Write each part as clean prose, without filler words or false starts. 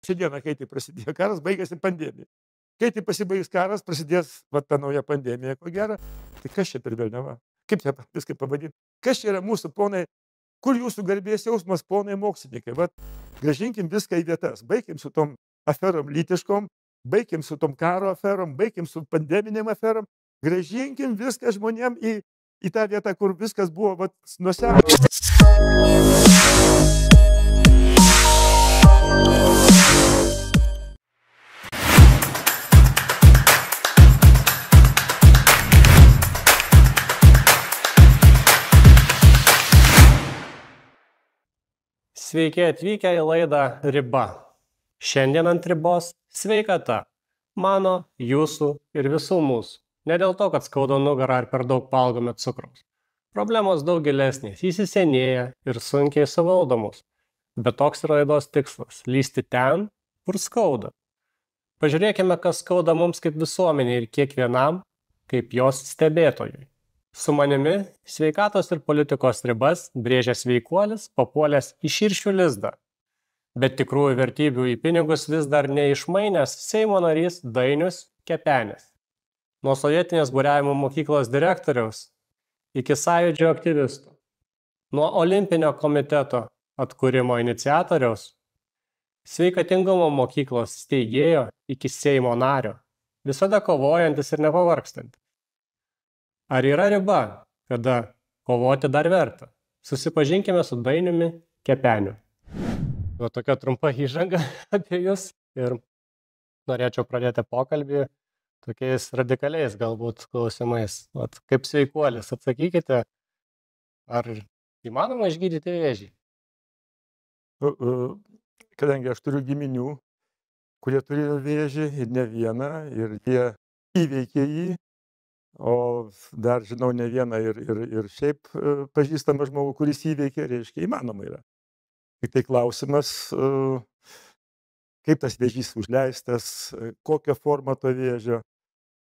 Šiandieną, kai tai prasidėjo karas, baigėsi pandemija. Kai tai pasibaigs karas, prasidės va ta nauja pandemija, ko gero. Tai kas čia per velniava? Kaip čia viską pavadinti? Kas čia yra mūsų ponai? Kur jūsų garbės jausmas, ponai mokslininkai? Vat grąžinkim viską į vietas. Baigim su tom aferom lytiškom, baigim su tom karo aferom, baigim su pandeminiam aferom. Grąžinkim viską žmonėm į tą vietą, kur viskas buvo vat nuo seno. Sveiki atvykę į laidą Riba. Šiandien ant ribos sveikata. Mano, jūsų ir visų mūsų. Ne dėl to, kad skauda nugarą ar per daug valgome cukraus. Problemos daug gilesnės, įsisenėja ir sunkiai suvaldomos. Bet toks yra laidos tikslas – lysti ten, kur skauda. Pažiūrėkime, kas skauda mums kaip visuomenė ir kiekvienam, kaip jos stebėtojui. Su manimi sveikatos ir politikos ribas brėžia sveikuolis, papuolęs į širšių lizdą. Bet tikrųjų vertybių į pinigus vis dar neišmainęs Seimo narys Dainius Kepenis. Nuo sovietinės buriavimo mokyklos direktoriaus iki sąjūdžio aktyvistų. Nuo olimpinio komiteto atkūrimo iniciatoriaus, sveikatingumo mokyklos steigėjo iki Seimo nario, visada kovojantis ir nepavargstantis. Ar yra riba, kada kovoti dar verta? Susipažinkime su Dainiumi Kepeniu. Va tokia trumpa įžanga apie jūs ir norėčiau pradėti pokalbį tokiais radikaliais galbūt klausimais. Vat, kaip sveikuolis, atsakykite, ar įmanoma išgydyti vėžį? Kadangi aš turiu giminių, kurie turėjo vėžį ir ne vieną, ir jie įveikė jį, o dar žinau ne vieną ir šiaip pažįstamą žmogų, kuris įveikė, reiškia, įmanoma yra. Tik tai klausimas, kaip tas vėžys užleistas, kokia forma to vėžio.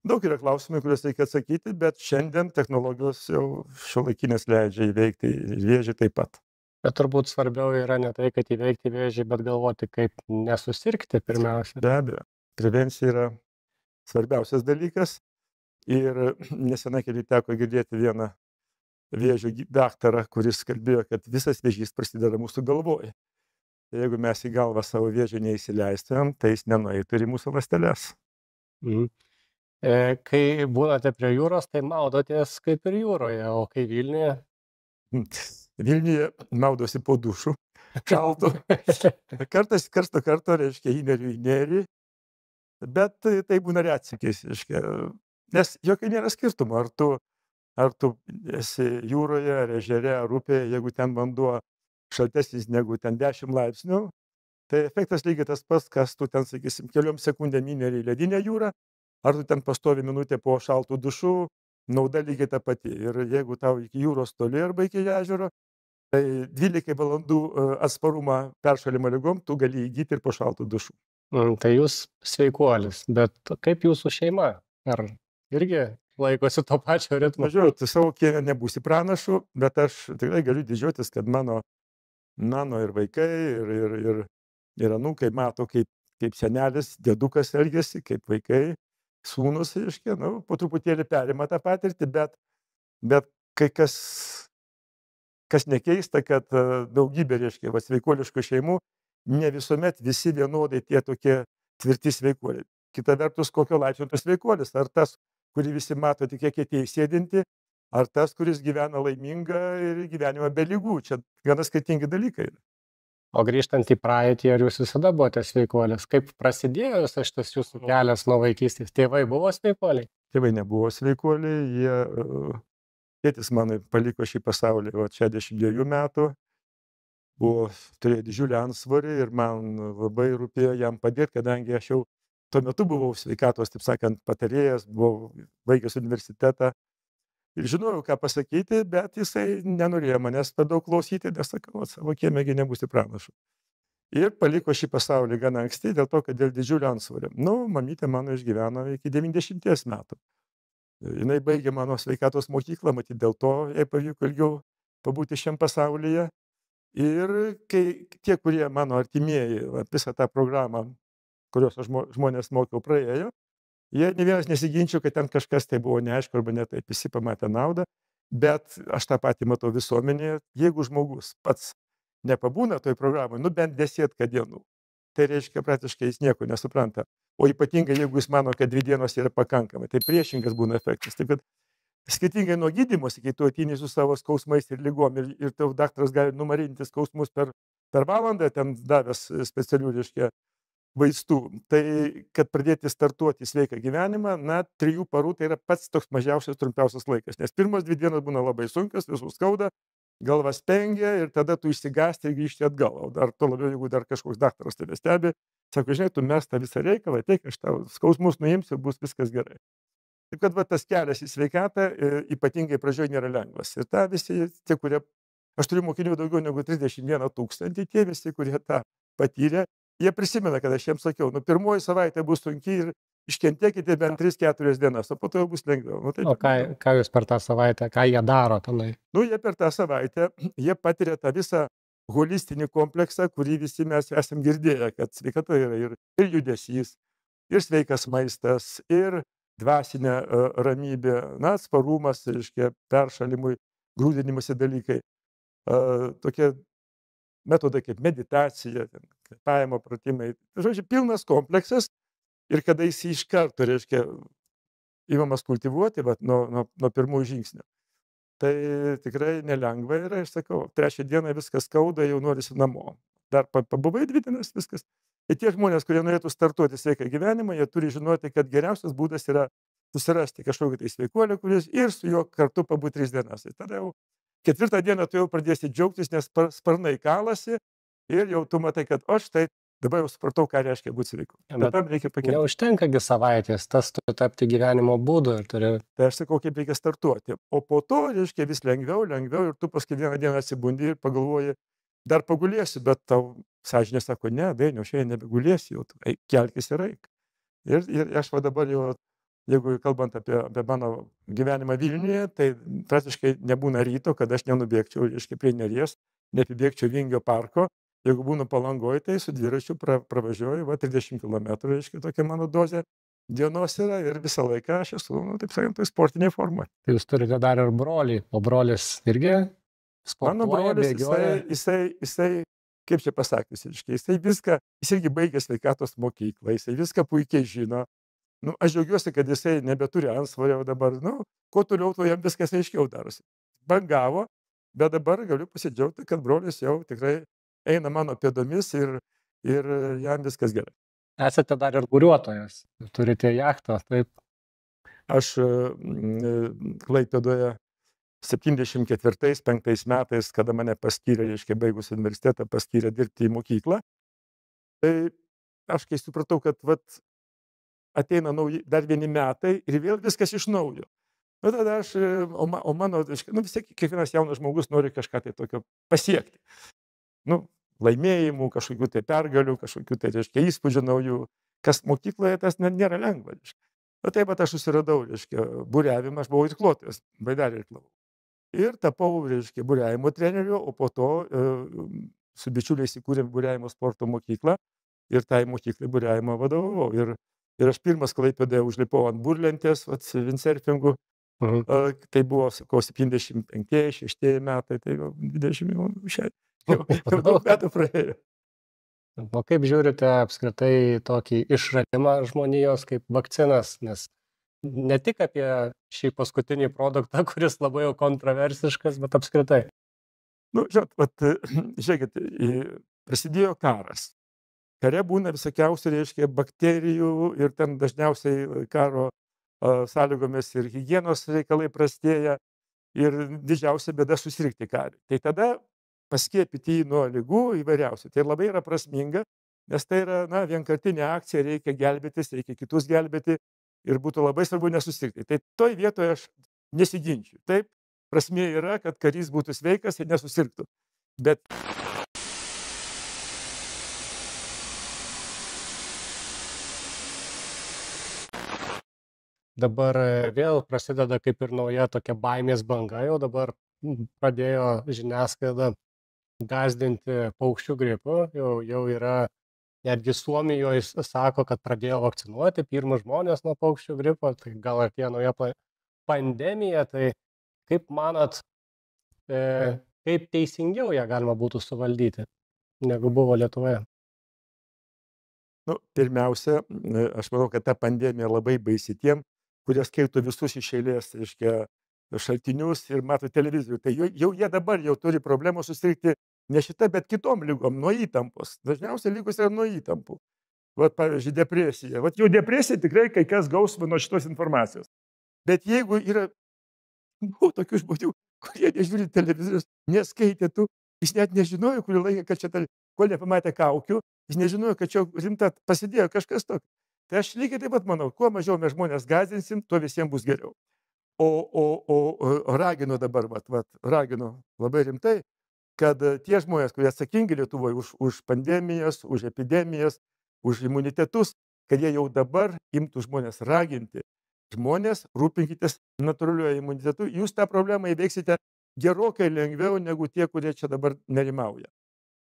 Daug yra klausimai, kuriuos reikia atsakyti, bet šiandien technologijos jau šiuolaikinės leidžia įveikti vėžį taip pat. Bet turbūt svarbiau yra ne tai, kad įveikti vėžį, bet galvoti, kaip nesusirgti pirmiausia. Be abejo, prevencija yra svarbiausias dalykas. Ir nesenai keli teko girdėti vieną vėžio daktarą, kuris kalbėjo, kad visas vėžys prasideda mūsų galvoje. Jeigu mes į galvą savo vėžio neįsileistumėm, tai jis nenueitų ir į mūsų ląsteles. Kai būnate prie jūros, tai maudotės kaip ir jūroje, o kai Vilniuje? Vilniuje maudosi po dušu, šalto. Kartais karsto karto, reiškia, įneriu į nerį, bet tai būna retsykiais, reiškia. Nes jokio nėra skirtumo, ar tu esi jūroje, ar ežere, ar upėje, jeigu ten vanduo šaltesnis negu ten 10 laipsnių, tai efektas lygiai tas pats, kas tu ten, sakysim, keliom sekundėm įneri į ledinę jūrą, ar tu ten pastovi minutę po šaltų dušų, nauda lygiai ta pati. Ir jeigu tau iki jūros toli arba iki ežero, tai 12 valandų atsparumą peršalimo ligom tu gali įgyti ir po šaltų dušų. Tai jūs sveikuolis, bet kaip jūsų šeima? Ar irgi laikosi to pačio ritmo? Žiūrėjau, tu savo kieme nebūsi pranašu, bet aš tikrai galiu didžiuotis, kad mano ir vaikai, ir anūkai mato, kaip senelis, dėdukas elgiasi, kaip vaikai, sūnus, reiškia, po truputėlį perima tą patirtį, bet kai kas nekeista, kad daugybė, reiškia, sveikuoliškų šeimų, ne visuomet visi vienodai tie tokie tvirti sveikuoliai. Kita vertus, kokio laipsnio tas sveikuolis, ar tas, kurį visi mato tik kietieji sėdinti, ar tas, kuris gyvena laimingą ir gyvenimą be ligų. Čia gana skirtingi dalykai. O grįžtant į praeitį, ar jūs visada buvote sveikuolis? Kaip prasidėjo visas šitas jūsų kelias nuo vaikystės? Tėvai buvo sveikuoliai? Tėvai nebuvo sveikuoliai. Tėtis mano paliko šį pasaulį 62 metų. Turėjo didžiulį antsvorį ir man labai rūpėjo jam padėti, kadangi aš jau tuo metu buvau sveikatos, taip sakant, patarėjas, buvau baigęs universitetą ir žinojau, ką pasakyti, bet jisai nenorėjo manęs per daug klausyti, nes sakau, savo kiemegi nebūsi pranašu. Ir paliko šį pasaulį gana anksti, dėl to, kad dėl didžiulio antsvorio. Mamytė mano išgyveno iki 90 metų. Jinai baigė mano sveikatos mokyklą, matyt, dėl to jai pavyko ilgiau pabūti šiam pasaulyje. Ir kai tie, kurie mano artimieji visą tą programą, kurios aš žmonės mokiau, praėjo, jie ne vienas nesiginčio, kad ten kažkas tai buvo neaišku arba ne taip, visi pamatė naudą, bet aš tą patį matau visuomenėje, jeigu žmogus pats nepabūna toj programai, bent 10 dienų, tai reiškia praktiškai jis nieko nesupranta. O ypatingai, jeigu jis mano, kad 2 dienos yra pakankamai, tai priešingas būna efektas. Taip kad skirtingai nuo gydymosi, kai tu ateini su savo skausmais ir lygom ir tau daktaras gali numarinti skausmus per valandą, ten davęs specialių, reiškia, vaistų. Tai, kad pradėti startuoti sveiką gyvenimą, 3 parų tai yra pats toks mažiausias, trumpiausias laikas. Nes pirmos 2 dienos būna labai sunkios, visų skauda, galva spengia ir tada tu išsigąsti ir grįžti atgal. O dar to labiau, jeigu dar kažkoks daktaras tave stebi, sako, žinai, tu mes tą visą reikalą, tai aš tau skausmus nuimsiu ir bus viskas gerai. Taip kad tas kelias į sveikatą ypatingai pradžioje nėra lengvas. Ir tą visi, tie, kurie, aš turiu mokinių daugiau negu 31 000, tie visi, kurie tą patyrė, jie prisimena, kad aš jiems sakiau, pirmoji savaitė bus sunki ir iškentėkite bent 3-4 dienas, o po to jau bus lengviau. O ką jūs per tą savaitę, ką jie daro tenai? Jie per tą savaitę, jie patiria tą visą holistinį kompleksą, kurį visi mes esam girdėję, kad sveikata yra ir judesys, ir sveikas maistas, ir dvasinė ramybė, atsparumas, reiškia, peršalimui, grūdinimuose dalykai, tokie metodai kaip meditacija, kvėpavimo pratimai. Žodžiu, pilnas kompleksas ir kada jis iš karto, reiškia, įmamas kultivuoti nuo pirmųjų žingsnių. Tai tikrai nelengva yra, aš sakau, 3 dieną viskas skauda, jau norisi namo. Dar pabuvai 2 dienas viskas. Ir tie žmonės, kurie norėtų startuoti sveiką gyvenimą, jie turi žinoti, kad geriausias būdas yra susirasti kažkokį tai sveikuolį, kuris ir su juo kartu pabūti 3 dienas. Tai tada jau 4 dieną tu jau pradėsi džiaugtis, nes sparnai kalasi ir jau tu matai, kad štai dabar jau supratau, ką reiškia būti sveiku. Bet tam reikia pakeisti. Neužtenkagi savaitės, tas turi tapti gyvenimo būdu. Tai aš sakau, kaip reikia startuoti. O po to, reiškia, vis lengviau ir tu paskui vieną dieną atsibundi ir pagalvoji, dar pagulėsiu, bet tau sąžinė sako, ne, Dainiau, šiandien nebegulėsi, jau kelkis ir eik. Ir aš dabar jau, jeigu kalbant apie mano gyvenimą Vilniuje, tai praktiškai nebūna ryto, kad aš nenubėgčiau, reiškia, prie Neries, nepibėgčiau Vingio parko. Jeigu būnu Palangoje, tai su dviračiu pravažiuoju, 30 km, reiškia, tokia mano dozė dienos yra ir visą laiką aš esu, taip sakant, tai sportinėje formoje. Tai jūs turite dar ir brolį, o brolis irgi sportuoja, mano brolis, jisai, kaip čia pasakius, jisai viską, jis irgi baigė sveikatos mokyklą, jisai viską puikiai žino. Aš džiaugiuosi, kad jisai nebeturi antsvorio dabar, kuo toliau, to jam viskas aiškiau darosi. Bangavo, bet dabar galiu pasidžiaugti, kad brolis jau tikrai eina mano pėdomis ir jam viskas gerai. Esate dar ir buriuotojas, turite jachtą, taip? Aš Klaipėdoje 74-5 metais, kada mane paskyrė, reiškia, baigus universitetą, paskyrė dirbti į mokyklą, tai aš kai supratau, kad ateina dar vieni metai ir vėl viskas iš naujo. Tada aš, o mano, vis tiek kiekvienas jaunas žmogus nori kažką tai tokio pasiekti. Laimėjimų, kažkokių tai pergalių, kažkokių tai, reiškia, įspūdžių naujų, kas mokykloje tas nėra lengva, reiškia. Taip pat aš susiradau, reiškia, buriavimą, aš buvau irkluotojas, baidarį irklavau. Ir tapau, reiškia, buriavimo treneriu, o po to su bičiuliais įkūrėm buriavimo sporto mokyklą ir tai mokyklai buriavimo vadovavau. Ir aš pirmas Klaipėdoje užlipau ant burlentės, windsurfingu. Tai buvo, sakau, 75-6 metai, tai jau 20 jau daug metų praėjo. O kaip žiūrite apskritai tokį išradimą žmonijos kaip vakcinas, nes ne tik apie šį paskutinį produktą, kuris labai jau kontroversiškas, bet apskritai. Žiūrėkit, prasidėjo karas. Kare būna visokiausių, reiškia, bakterijų ir ten dažniausiai karo sąlygomis ir higienos reikalai prastėja ir didžiausia bėda susirgti karį. Tai tada paskiepyti jį nuo ligų įvairiausių. Tai labai yra prasminga, nes tai yra, vienkartinė akcija, reikia gelbėtis, reikia kitus gelbėti ir būtų labai svarbu nesusirgti. Tai toj vietoje aš nesiginčiu. Taip, prasmė yra, kad karys būtų sveikas ir nesusirgtų. Bet dabar vėl prasideda kaip ir nauja tokia baimės banga, jau dabar pradėjo žiniasklaida gąsdinti paukščių gripu, jau yra, netgi Suomijoje sako, kad pradėjo vakcinuoti pirmus žmonės nuo paukščių gripo, tai gal atėjo nauja pandemija, tai kaip manot, kaip teisingiau ją galima būtų suvaldyti, negu buvo Lietuvoje? Nu, pirmiausia, aš manau, kad ta pandemija labai baisi tiem, kurie skaito visus iš eilės, reiškia, šaltinius ir mato televizorių. Tai jau jie dabar jau turi problemų susirgti ne šitą, bet kitom lygom, nuo įtampos. Dažniausiai lygos yra nuo įtampų. Vat, pavyzdžiui, depresija. Vat jau depresija tikrai kai kas gaus nuo šitos informacijos. Bet jeigu yra tokių žmonių, kurie nežiūri televizorius, neskaitė tų, jis net nežinojo, kurį laiką, kad čia, kol nepamatė kaukių, jis nežinojo, kad čia rimta pasidėjo kažkas tokio. Tai aš lygiai taip pat manau, kuo mažiau mes žmonės gąsdinsim, tuo visiems bus geriau. O raginu dabar, raginu labai rimtai, kad tie žmonės, kurie atsakingi Lietuvoje už pandemijas, už epidemijas, už imunitetus, kad jie jau dabar imtų žmonės raginti. Žmonės, rūpinkitės natūraliuoju imunitetu, jūs tą problemą įveiksite gerokai lengviau negu tie, kurie čia dabar nerimauja.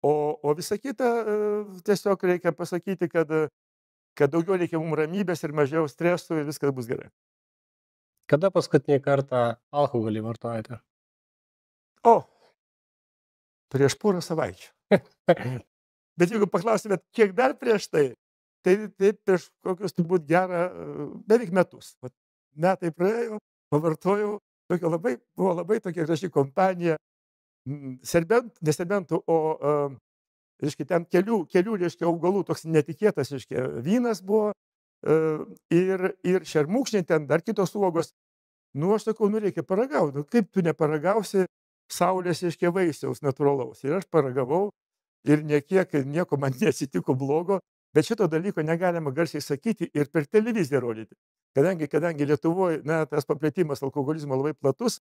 O visą kitą tiesiog reikia pasakyti, kad daugiau reikia mums ramybės ir mažiau stresų ir viskas bus gerai. Kada paskutinį kartą alkoholį vartojate? Prieš porą savaičių. Bet jeigu paklaustumėt, kiek dar prieš tai prieš kokius turbūt beveik metus. Metai praėjo, pavartojau, buvo labai tokia graži kompanija, ne serbentų, reiškia, ten kelių, reiškia, augalų, toks netikėtas, reiškia, vynas buvo ir šermukšniai, ten dar kitos uogos. Aš sakau, reikia paragauti. Kaip tu neparagausi saulės, reiškia, vaisiaus natūralaus. Ir aš paragavau ir nieko man neatsitiko blogo. Bet šito dalyko negalima garsiai sakyti ir per televiziją rodyti. Kadangi Lietuvoje, tas paplėtimas alkoholizmo labai platus,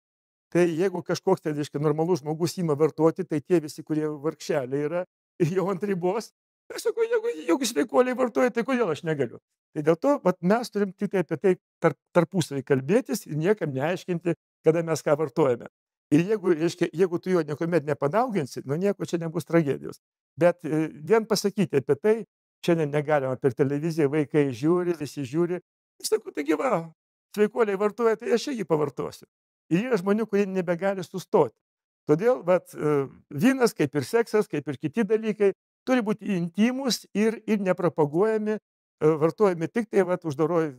tai jeigu kažkoks, reiškia, normalus žmogus ima vartoti, tai tie visi, kurie vargšeliai yra ir jau ant ribos, aš sakau, jeigu sveikuoliai vartoja, tai kodėl aš negaliu? Tai dėl to mes turim tik apie tai tarpusavį kalbėtis ir niekam neaiškinti, kada mes ką vartojame. Ir jeigu tu jo niekuomet nepadauginsi, nieko čia nebus tragedijos. Bet vien pasakyti apie tai, šiandien negalima per televiziją, vaikai žiūri, visi žiūri. Aš sakau, taigi sveikuoliai vartoja, tai aš jį pavartosiu. Ir yra žmonių, kurie nebegali sustoti. Todėl vynas, kaip ir seksas, kaip ir kiti dalykai, turi būti intimus ir nepropaguojami, vartojami tik tai uždaroj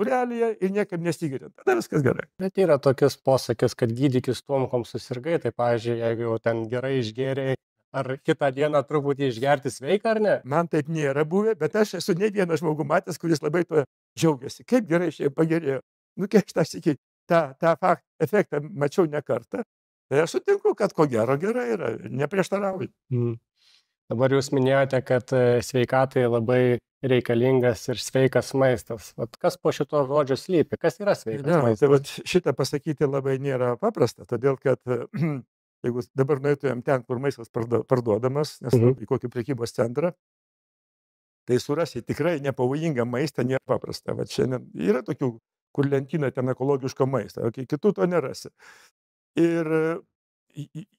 būrelyje ir niekam nesigiriant. Tada viskas gerai. Bet yra tokius posakis, kad gydykis tuom, kom susirgai, tai pavyzdžiui, jeigu jau ten gerai išgėrėjai, ar kitą dieną truputį išgerti sveika, ar ne? Man taip nėra buvę, bet aš esu ne vieną žmogų matęs, kuris labai to džiaugiasi. Kaip gerai šiai pagerėjo. Kiek aš sakyti, tą efektą mačiau ne kartą. Tai aš sutinku, kad ko gero gerai yra, neprieštarauju. Dabar jūs minėjote, kad sveikatai labai reikalingas ir sveikas maistas. Kas po šito žodžio slypi? Kas yra sveikas maistas? Tai šitą pasakyti labai nėra paprasta, todėl kad jeigu dabar nueitumėm ten, kur maistas parduodamas, nes į kokį prekybos centrą, tai surasi tikrai nepavojingą maistą nėra paprasta. Šiandien yra tokių, kur lentyna ten ekologiško maisto, kitų to nerasi. Ir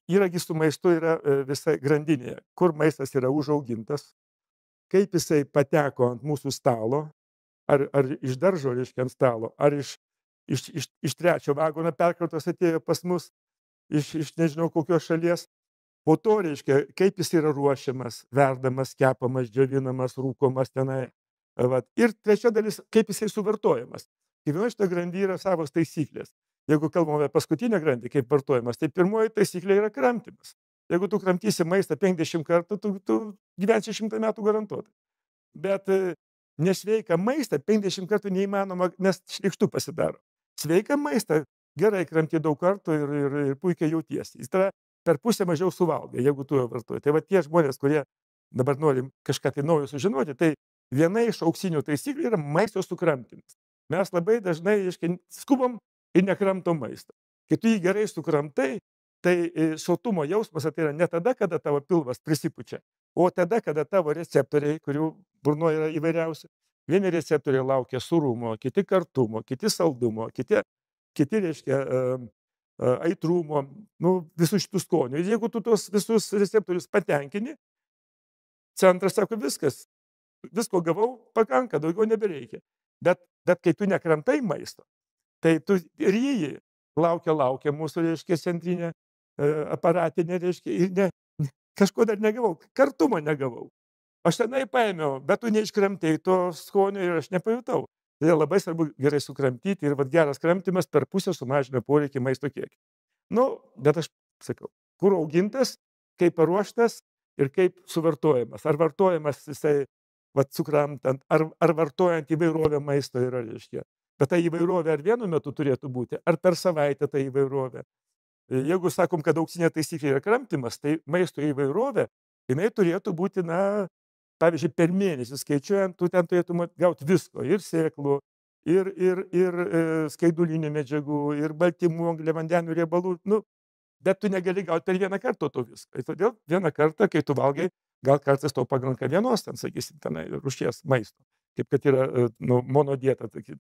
yragi su maistu yra visa grandinė, kur maistas yra užaugintas, kaip jisai pateko ant mūsų stalo, ar iš daržo, reiškia, ant stalo, ar iš trečio vagono perkrautas atėjo pas mus, iš nežinau kokios šalies. Po to, reiškia, kaip jis yra ruošiamas, verdamas, kepamas, džiovinamas, rūkomas tenai. Ir trečia dalis, kaip jisai suvartojamas. Kiekvienoje šitoje grandyje yra savos taisyklės. Jeigu kalbame apie paskutinę grandį, kaip vartojamas, tai pirmoji taisyklė yra kramtymas. Jeigu tu kramtysi maistą 50 kartų, tu gyvensi 100 metų garantuotai. Bet nesveiką maistą 50 kartų neįmanoma, nes šlykštu pasidaro. Sveiką maistą gerai kramti daug kartų ir puikiai jautiesi. Jis yra per pusę mažiau suvalgai, jeigu tu jo vartoji. Tai tie žmonės, kurie dabar norim kažką tai naujo sužinoti, tai viena iš auksinių taisyklių yra maisto sukramtymas. Mes labai dažnai skubam ir nekramtom maistą. Kai tu jį gerai sukramtai, tai sotumo jausmas ateina ne tada, kada tavo pilvas prisipučia, o tada, kada tavo receptoriai, kurių burnoje yra įvairiausi, vieni receptoriai laukia sūrumo, kiti kartumo, kiti saldumo, kiti reiškia aitrumo, nu, visų šitų skonių. Ir jeigu tu tos visus receptorius patenkini, centras sako viskas, visko gavau, pakanka, daugiau nebereikia. Bet kai tu nekramtai maisto, tai tu ryji, laukia mūsų, reiškia, centrinė aparatinė, reiškia, ir kažko dar negavau, kartumo negavau. Aš tenai paėmiau, bet tu neiškramtei to skonio ir aš nepajutau. Todėl labai svarbu gerai sukramtyti ir vat geras kramtymas per pusę sumažina poreikį maisto kiekį. Nu, bet aš sakau, kur augintas, kaip paruoštas ir kaip suvartojamas. Ar vartojamas jisai vat sukramtant, ar vartojant įvairovę maisto yra, reiškia. Bet ta įvairovė ar vienu metu turėtų būti, ar per savaitę ta įvairovė. Jeigu sakom, kad auksinė taisyklė yra kramtymas, tai maisto įvairovė, jinai turėtų būti, na, pavyzdžiui, per mėnesį skaičiuojant, tu ten turėtum gauti visko, ir sėklų, ir skaidulinių medžiagų, ir baltymų, angliavandenių, riebalų, nu, bet tu negali gauti per vieną kartą to visko. Ir todėl vieną kartą, kai tu valgai, gal kartais to pakanka vienos, ten, sakysim, tenai rūšies maisto, kaip kad yra nu, monodieta. Taip,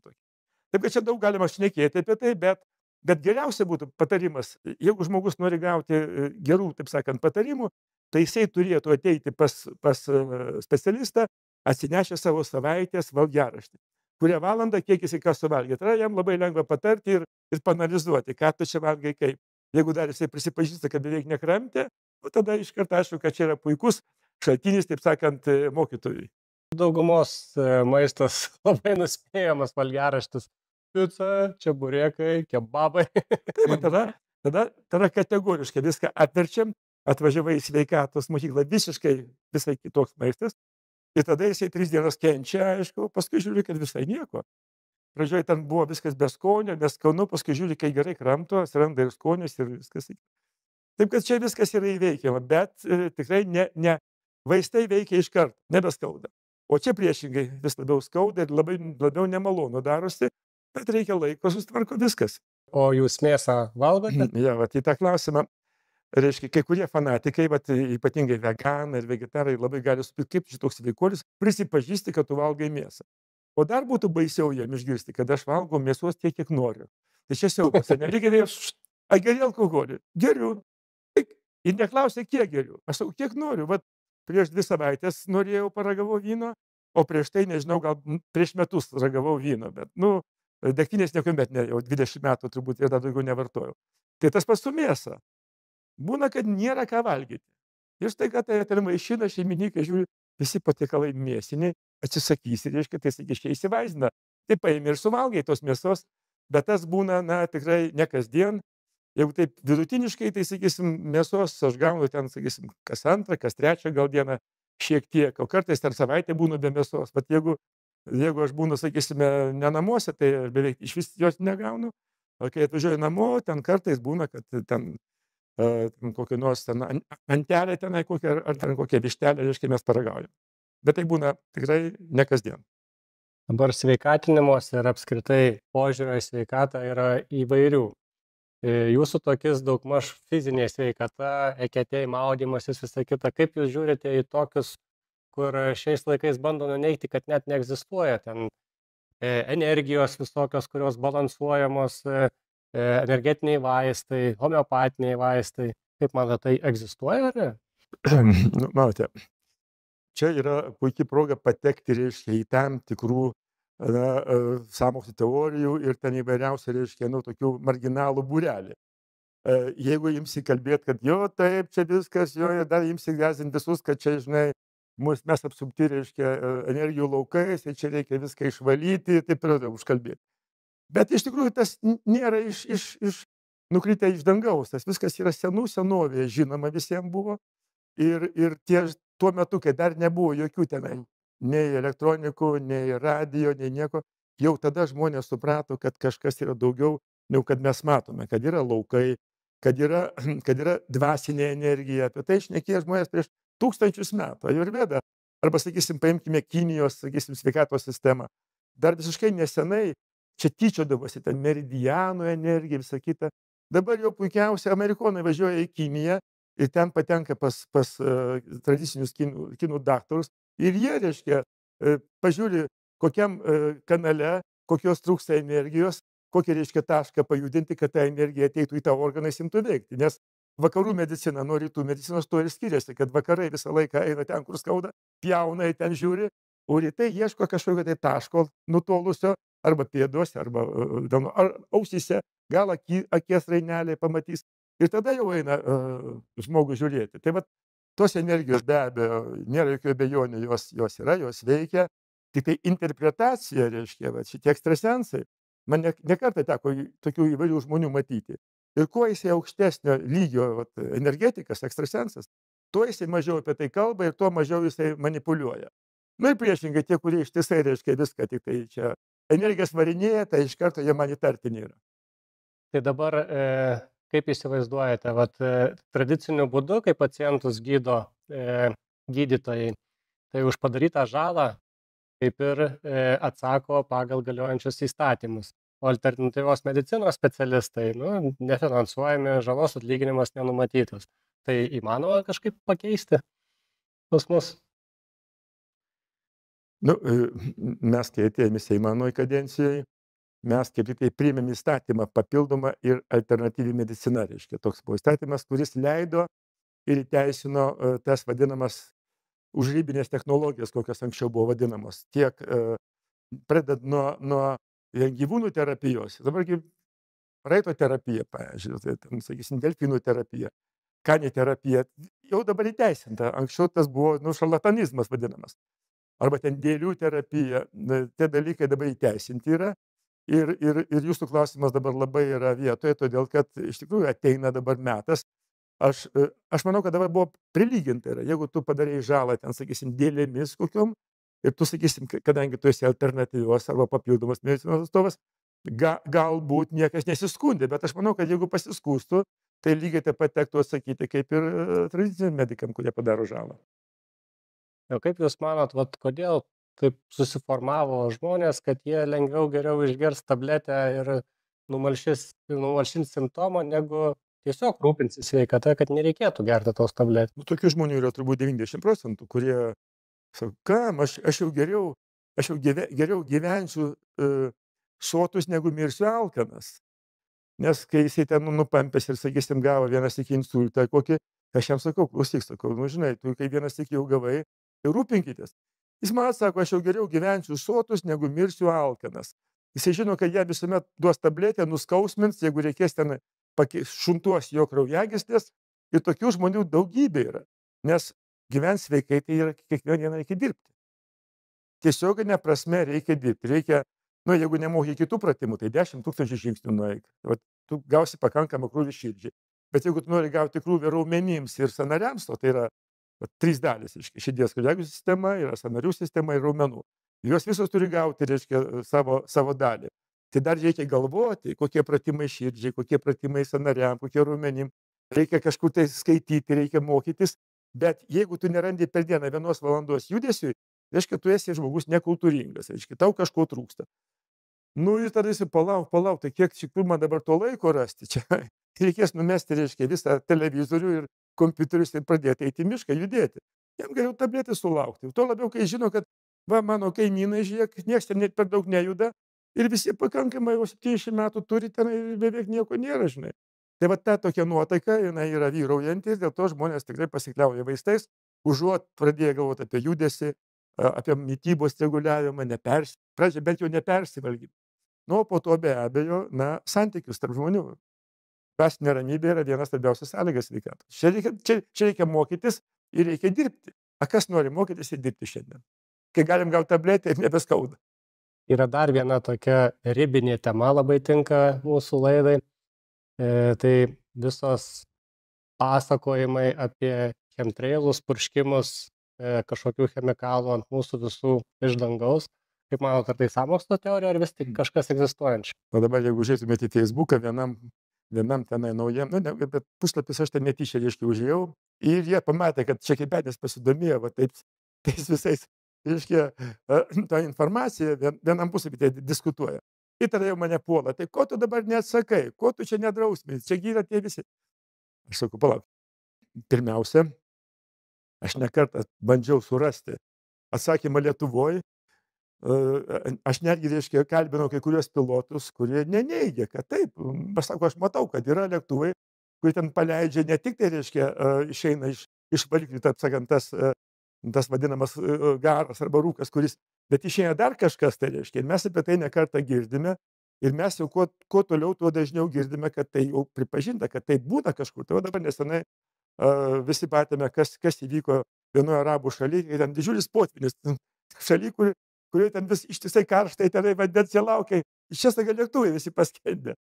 kad čia daug galima šnekėti apie tai, bet geriausia būtų patarimas, jeigu žmogus nori gauti gerų, taip sakant, patarimų, tai jisai turėtų ateiti pas specialistą, atsinešę savo savaitės valgiaraštį, kurią valandą, kiek jisai ką suvalgė. Tai jam labai lengva patarti ir panalizuoti, ką tu čia valgai kaip. Jeigu dar jisai prisipažįsta, kad beveik nekramtė, tada iš karto aišku, kad čia yra puikus šaltinis, taip sakant, mokytojui. Daugumos maistas labai nuspėjamas valgiaraštis. Pica, čeburekai, kebabai. Taip, tada kategoriškai viską atverčiam, atvažiavai į sveikatos mokyklą, visiškai visai kitoks maistas. Ir tada jisai 3 dienas kenčia, aišku, paskui žiūri, kad visai nieko. Pradžioje ten buvo viskas be skonio, be skanu, paskui žiūri, kai gerai kramto, atsiranda ir skonis ir viskas. Taip, kad čia viskas yra įveikiama, bet tikrai ne vaistai veikia iš karto, nebeskauda. O čia priešingai vis labiau skauda ir labiau nemalonu darosi, bet reikia laiko, susitvarko viskas. O jūs mėsą valgote? Ja, vat į tą klausimą, reiškia, kai kurie fanatikai, vat, ypatingai veganai ir vegetarai, labai gali supirti, kaip šitoks sveikuolis, prisipažįsti, kad tu valgai mėsą. O dar būtų baisiau jam išgirsti, kad aš valgau mėsos tiek, kiek noriu. Tai čia siaubas, nereikia dėti, ar geri alkoholį? Geriu. Ir neklausė, kiek geriu. Aš sakau, kiek noriu. Vat prieš 2 savaitės norėjau, paragavau vyno, o prieš tai, nežinau, gal prieš metus ragavau vyno, bet, nu, degtinės niekuomet ne, jau 20 metų turbūt ir dar daugiau nevartojau. Tai tas pats su mėsa. Būna, kad nėra ką valgyti. Ir štai, kad tai ten maišina šeimininkai, žiūri, visi patiekalai mėsiniai, atsisakysi, reiškia, tai sakyškiai įsivaizina. Tai paėmė ir suvalgai tos mėsos, bet tas būna, na, tikrai ne kasdien. Jeigu taip vidutiniškai, tai, sakysim, mėsos aš gaunu ten, sakysim, kas 2, kas 3 gal dieną šiek tiek, o kartais ten savaitę būnu be mėsos. Bet jeigu aš būnu, sakysime, ne namuose, tai aš beveik iš vis jos negaunu. O kai atvažiuoju namo, ten kartais būna, kad ten kokią nors ten antelę tenai, ar ten kokią vištelę, reiškia, mes paragaujam. Bet tai būna tikrai ne kasdien. Dabar sveikatinimuose ir apskritai požiūrio į sveikatą yra įvairių. Jūsų tokis daugmaž fizinė sveikata, eketėjai, maudymasis, visa kita. Kaip jūs žiūrite į tokius, kur šiais laikais bando nuneigti, kad net neegzistuoja ten energijos visokios, kurios balansuojamos, energetiniai vaistai, homeopatiniai vaistai. Kaip manote, tai egzistuoja ar ne? Nu, matote, čia yra puikiai proga patekti, reiškia, į tam tikrų sąmokslo teorijų ir ten įvairiausia, reiškia, nu, tokių marginalų būrelį. Jeigu imsi kalbėti, kad jo, taip, čia viskas, jo, ir dar imsi gąsdinti visus, kad čia, žinai, mes apsupti, reiškia, energijų laukais, ir čia reikia viską išvalyti, taip ir užkalbėti. Bet iš tikrųjų tas nėra nukritę iš dangaus, tas viskas yra senovėje žinoma visiems buvo. Ir tuo metu, kai dar nebuvo jokių tenai, nei elektronikų, nei radio, nei nieko, jau tada žmonės suprato, kad kažkas yra daugiau, negu kad mes matome, kad yra laukai, kad yra dvasinė energija. Apie tai šnekėjo žmonės prieš 1000 metų. Ajurveda, arba, sakysim, paimkime Kinijos, sakysim, sveikatos sistemą. Dar visiškai nesenai čia tyčiodavosi ten meridianų energija, visa kita. Dabar jau puikiausiai amerikonai važiuoja į Kiniją ir ten patenka pas tradicinius kinų daktarus. Ir jie, reiškia, pažiūri, kokiam kanale, kokios trūksta energijos, kokį reiškia tašką pajudinti, kad ta energija ateitų į tą organą, imtų veikti. Nes vakarų medicina nuo rytų medicinos to ir skiriasi, kad vakarai visą laiką eina ten, kur skauda, pjauna, ten žiūri, o rytai ieško kažkokio tai taško nutolusio, arba pėduose, arba ar ausyse, gal akies rainelė pamatys. Ir tada jau eina žmogų žiūrėti. Tai vat, tos energijos be abejo, nėra jokių abejonių, jos yra, jos veikia. Tik tai interpretacija, reiškia, va, šitie ekstrasensai, man ne kartą teko tokių įvairių žmonių matyti. Ir kuo jisai aukštesnio lygio vat, energetikas, ekstrasensas, tuo jisai mažiau apie tai kalba ir tuo mažiau jisai manipuliuoja. Na ir priešingai, tie, kurie ištisai reiškia viską, tik tai čia energijas varinėja, tai iš karto jie man įtartini yra. Tai dabar, kaip įsivaizduojate, vat, tradiciniu būdu, kai pacientus gydo gydytojai, tai už padarytą žalą kaip ir atsako pagal galiojančius įstatymus. O alternatyvios medicinos specialistai, nefinansuojami, žalos atlyginimas nenumatytas. Tai įmanoma kažkaip pakeisti pas mus? Mes, kai atėjome Seimą nuo kadencijai, mes kaip tik tai priėmėm įstatymą papildomą ir alternatyvi medicina, reiškia. Toks buvo įstatymas, kuris leido ir įteisino tas vadinamas užrybinės technologijas, kokios anksčiau buvo vadinamos. Tiek pradedant nuo gyvūnų terapijos, dabargi raito terapija, pavyzdžiui, sakysim, delfinų terapija, kaniterapija, jau dabar įteisinta. Anksčiau tas buvo šarlatanizmas vadinamas. Arba ten dėlių terapija, tie dalykai dabar įteisinti yra. Ir jūsų klausimas dabar labai yra vietoje, todėl kad iš tikrųjų ateina dabar metas. Aš manau, kad dabar buvo prilyginta yra. Jeigu tu padarei žalą ten, sakysim, dėlėmis kokiom, ir tu, sakysim, kadangi tu esi alternatyvios arba papildomas medicinos atstovas, galbūt niekas nesiskundė, bet aš manau, kad jeigu pasiskūstų, tai lygiai taip pat tektų atsakyti kaip ir tradiciniam medikam, kurie padaro žalą. O kaip Jūs manot, kodėl taip susiformavo žmonės, kad jie lengviau geriau išgers tabletę ir numalšins simptomą, negu tiesiog rūpinsis sveikata, kad nereikėtų gerti tos tabletės? Tokių žmonių yra turbūt 90%, kurie sako, kam, aš jau geriau gyvensiu sotus, negu mirsiu alkanas. Nes kai jisai ten nupampęs ir, sakysim, gavo vienas iki insultą kokį, aš jam sakau, klausyk, žinai, tu kai vienas iki jau gavai, tai rūpinkitės. Jis man sako, aš jau geriau gyvensiu sotus, negu mirsiu alkanas. Jisai žino, kad jie visuomet duos tabletę, nuskausmins, jeigu reikės ten šuntuos jo kraujagyslės, ir tokių žmonių daugybė yra. Nes gyventi sveikai tai yra kiekvieną dieną reikia dirbti. Tiesioginė prasme reikia dirbti. Reikia, jeigu nemoki kitų pratimų, tai 10 000 žingsnių nueik. Tu gausi pakankamą krūvį širdžiai. Bet jeigu tu nori gauti krūvį raumenims ir sąnariams, tai yra 3 dalys. Širdies kraujagyslių sistema, yra sąnarių sistema ir raumenų. Jos visos turi gauti, reiškia, savo dalį. Tai dar reikia galvoti, kokie pratimai širdžiai, kokie pratimai sąnariam, kokie raumenim. Reikia kažkur tai skaityti, reikia mokytis. Bet jeigu tu nerandi per dieną 1 valandos judesiui, reiškia, tu esi žmogus nekultūringas, reiškia, tau kažko trūksta. Ir tada esi palauk, tai kiek šikur man dabar to laiko rasti čia. Reikės numesti, reiškia, visą televizorių ir kompiuterius ir pradėti eiti į mišką, judėti. Jam geriau tabletį sulaukti. Tuo labiau, kai žino, kad mano kaimynai, žiūrėk, niekas ten net per daug nejuda ir visi pakankamai jau 70 metų turi ten ir beveik nieko nėra, žinai. Tai ta tokia nuotaika, jinai yra vyraujanti ir dėl to žmonės tikrai pasikliauja vaistais, užuot pradėję galvoti apie judesį, apie mitybos reguliavimą, pradžia bent jau nepersivalgymą. Po to be abejo, santykius tarp žmonių. Dvasinė ramybė yra vienas svarbiausias sąlygas sveikatos. Čia reikia mokytis ir reikia dirbti. Kas nori mokytis ir dirbti šiandien? Kai galim gauti tabletę ir nebeskauda. Yra dar viena tokia ribinė tema, labai tinka mūsų laidai. Tai visos pasakojimai apie chemtrailus, purškimus, kažkokių chemikalų ant mūsų visų iš dangaus. Kaip manote, ar tai sąmokslo teorija, ar vis tik kažkas egzistuojančio? Dabar, jeigu žiūrėtumėte į Facebooką, vienam tenai naujam, bet puslapis aš ten netyčia užėjau, ir jie pamatė, kad čia kaip bedės pasidomėjo, tais visais, tą informaciją vienam puslapį diskutuoja. Ir tada jau mane puola, tai ko tu dabar neatsakai, ko tu čia nedrausmini, čia yra tie visi. Aš sakau, palauk, pirmiausia, aš ne kartą bandžiau surasti atsakymą Lietuvoje, Aš netgi, reiškia, kalbinau kai kurios pilotus, kurie neneigia, kad taip, pasako, aš matau, kad yra lėktuvai, kurie ten paleidžia ne tik tai, reiškia, išeina iš variklių, taip sakant, tas vadinamas garas arba rūkas, bet išeina dar kažkas, tai reiškia, ir mes apie tai nekartą girdime, ir mes jau kuo toliau, tuo dažniau girdime, kad tai jau pripažinta, kad tai būna kažkur. Tai dabar nesenai visi matėme, kas įvyko vienoje arabų šalyje, ir ten didžiulis potvynis šaly, kurioje ten vis ištisai karštai, tenai vandens jie laukia, iš čia staiga lėktuvai visi paskendė.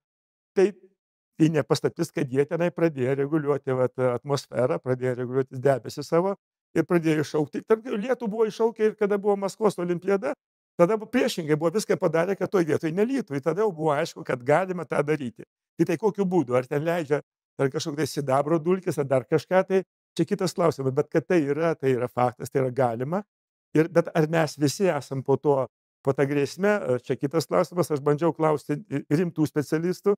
Tai ne paslaptis, kad jie tenai pradėjo reguliuoti atmosferą, pradėjo reguliuoti debesį savo ir pradėjo iššaukti. Tarp lietų buvo iššaukę ir kada buvo Maskvos olimpiada, tada priešingai buvo viską padarę, kad toj vietoj nelytų. Ir tada jau buvo aišku, kad galima tą daryti. Tai kokiu būdu, ar ten leidžia ar kažkokia sidabro dulkės, ar dar kažką, tai čia kitas klausimas, bet kad tai yra faktas, tai yra galima. Bet ar mes visi esam po tą grėsmę, čia kitas klausimas, aš bandžiau klausti rimtų specialistų,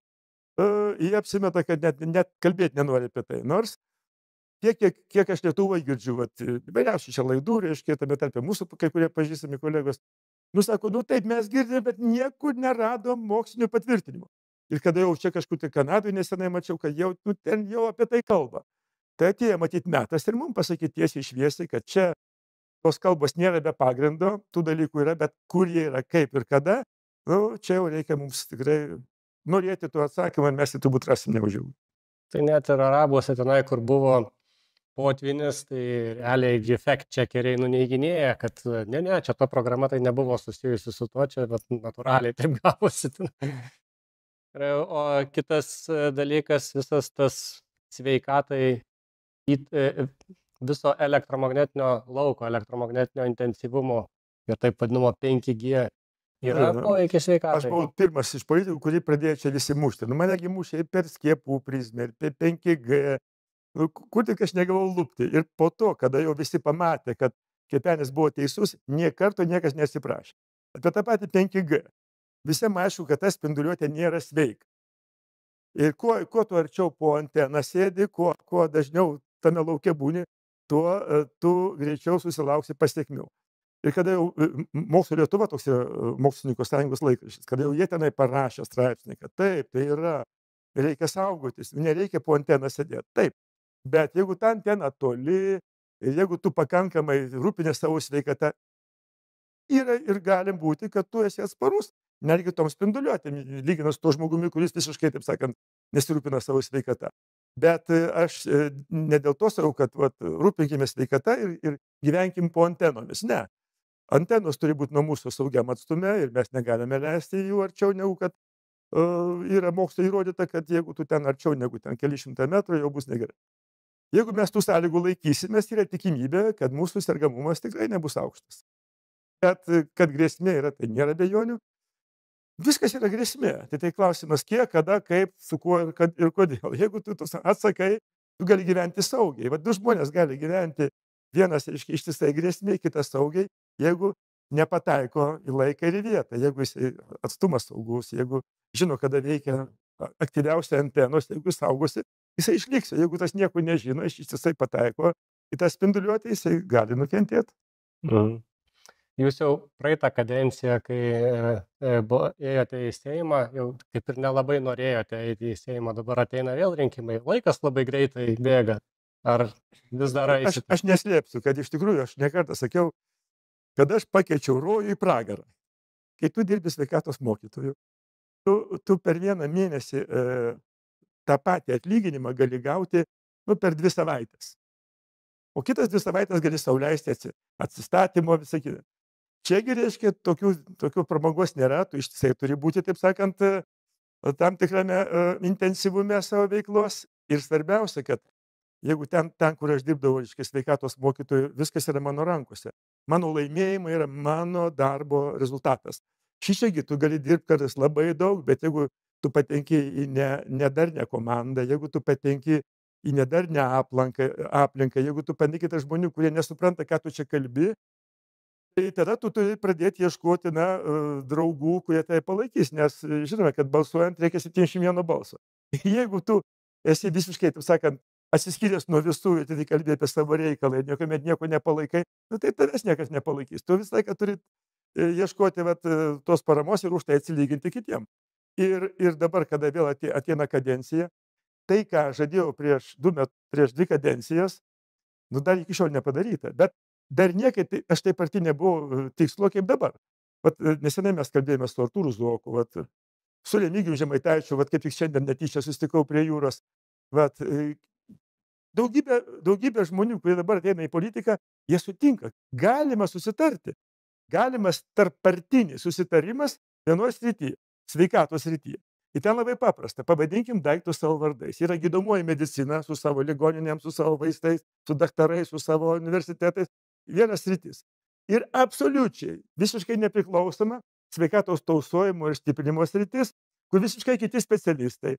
jie apsimeta, kad net kalbėti nenori apie tai. Nors kiek aš Lietuvai girdžiu, įvairiausių čia laidų, reiškia, tame tarpe mūsų kai kurie pažįstami kolegos, sako, taip mes girdime, bet niekur neradom mokslinių patvirtinimų. Ir kada jau čia kažkur tai Kanadoj nesenai mačiau, kad ten jau apie tai kalba. Tai atėjo matyti metas ir mums pasakyti tiesiai šviesiai, kad čia tos kalbos nėra be pagrindo, tų dalykų yra, bet kur jie yra, kaip ir kada, čia jau reikia mums tikrai norėti tų atsakymą, ir mes jį turbūt rasim neužilgo. Tai net ir arabuose tenai, kur buvo potvynis, tai realiai fact checkeriai nuneiginėja, kad ne, čia ta programa tai nebuvo susijusi su tuo, čia bet natūraliai taip gavosi. O kitas dalykas, visas tas sveikatai viso elektromagnetinio lauko, elektromagnetinio intensyvumo ir taip vadinamo 5G yra poveikis sveikatai. Aš buvau pirmas iš politikų, kurį pradėjo čia visi mušti. Manegi mušė ir per skiepų prizmę, ir per 5G, kur tik aš negavau lupti. Ir po to, kada jau visi pamatė, kad Kepenis buvo teisus, nė karto niekas nesiprašė. Apie tą patį 5G. Visiems aišku, kad ta spinduliuotė nėra sveika. Ir kuo tu arčiau po anteną sėdi, kuo dažniau tame lauke būni, tuo tu greičiau susilauksi pasiekmių. Ir kada jau Mokslo Lietuva, toks yra Mokslininkų sąjungos laikraštis, kada jau jie tenai parašė straipsnį, kad taip, tai yra, reikia saugotis, nereikia po anteną sėdėti. Taip, bet jeigu ta antena toli, ir jeigu tu pakankamai rūpinė savo sveikatą, yra ir gali būti, kad tu esi atsparus, netgi tom spinduliuotėm, lyginant su to žmogumi, kuris visiškai, taip sakant, nesirūpina savo sveikatą. Bet aš ne dėl to sakau, kad rūpinkime sveikatą ir gyvenkim po antenomis. Ne. Antenos turi būti nuo mūsų saugiam atstume ir mes negalime leisti jų arčiau, negu kad yra mokslo įrodyta, kad jeigu tu ten arčiau negu ten keli šimtai metrų, jau bus negerai. Jeigu mes tų sąlygų laikysimės, yra tikimybė, kad mūsų sergamumas tikrai nebus aukštas. Bet kad grėsmė yra, tai nėra abejonių. Viskas yra grėsmė. Tai klausimas, kiek, kada, kaip, su kuo ir kodėl. Jeigu tu atsakai, tu gali gyventi saugiai. Du žmonės gali gyventi, vienas ištisai grėsmė, kitas saugiai, jeigu nepataiko į laiką ir į vietą, jeigu jis atstumas saugus, jeigu žino, kada veikia aktyviausia antenos, jeigu jis saugosi, jisai išliks. Jeigu tas nieko nežino, ištisai pataiko į tą spinduliuotę, jisai gali nukentėti. Jūs jau praeitą kadenciją, kai ėjote į Seimą, jau kaip ir nelabai norėjote eiti į Seimą, dabar ateina vėl rinkimai, laikas labai greitai bėga. Ar vis dar eisite? Aš neslėpsiu, kad iš tikrųjų aš nekartą sakiau, kad aš pakeičiau rojų į pragarą. Kai tu dirbi sveikatos mokytoju, tu per vieną mėnesį tą patį atlyginimą gali gauti per 2 savaitės. O kitas 2 savaitės gali sau leisti atsistatymo, visą kitą. Čiagi, reiškia, tokių pramogos nėra, tu ištisai turi būti, taip sakant, tam tikrame intensyvume savo veiklos. Ir svarbiausia, kad jeigu ten, kur aš dirbdavau, reiškia, sveikatos mokytojų, viskas yra mano rankose. Mano laimėjimai yra mano darbo rezultatas. Šičiagi tu gali dirbti kartais labai daug, bet jeigu tu patenki į nedarnę komandą, jeigu tu patenki į nedarnę aplinką, jeigu tu patenki tarp žmonių, kurie nesupranta, ką tu čia kalbi, tai tada tu turi pradėti ieškoti draugų, kurie tai palaikys, nes žinome, kad balsuojant reikia 71 balso. Jeigu tu esi visiškai, taip sakant, atsiskyręs nuo visų ir tai kalbė apie savo reikalą ir nieko nepalaikai, tai tavęs niekas nepalaikys. Tu visą laiką turi ieškoti tos paramos ir už tai atsilyginti kitiem. Ir dabar, kada vėl ateina kadencija, tai, ką žadėjau prieš 2 kadencijas, dar iki šiol nepadaryta. Bet dar niekaip, aš taip arti nebuvau tikslo kaip dabar. Nesenai mes kalbėjome su Artūru Zuoku, su Remigijum Žemaitaičiu, kaip tik šiandien netyčia susitikau prie jūros. Daugybė žmonių, kurie dabar ateina į politiką, jie sutinka. Galima susitarti. Galimas tarppartinis susitarimas vienoje srityje, sveikatos srityje. Ir ten labai paprasta. Pavadinkim daiktus savo vardais. Yra gydomoji medicina su savo ligoninėm, su savo vaistais, su daktarais, su savo universitetais. Vienas sritis. Ir absoliučiai visiškai nepriklausoma sveikatos tausojimo ir stiprinimo sritis, kur visiškai kiti specialistai.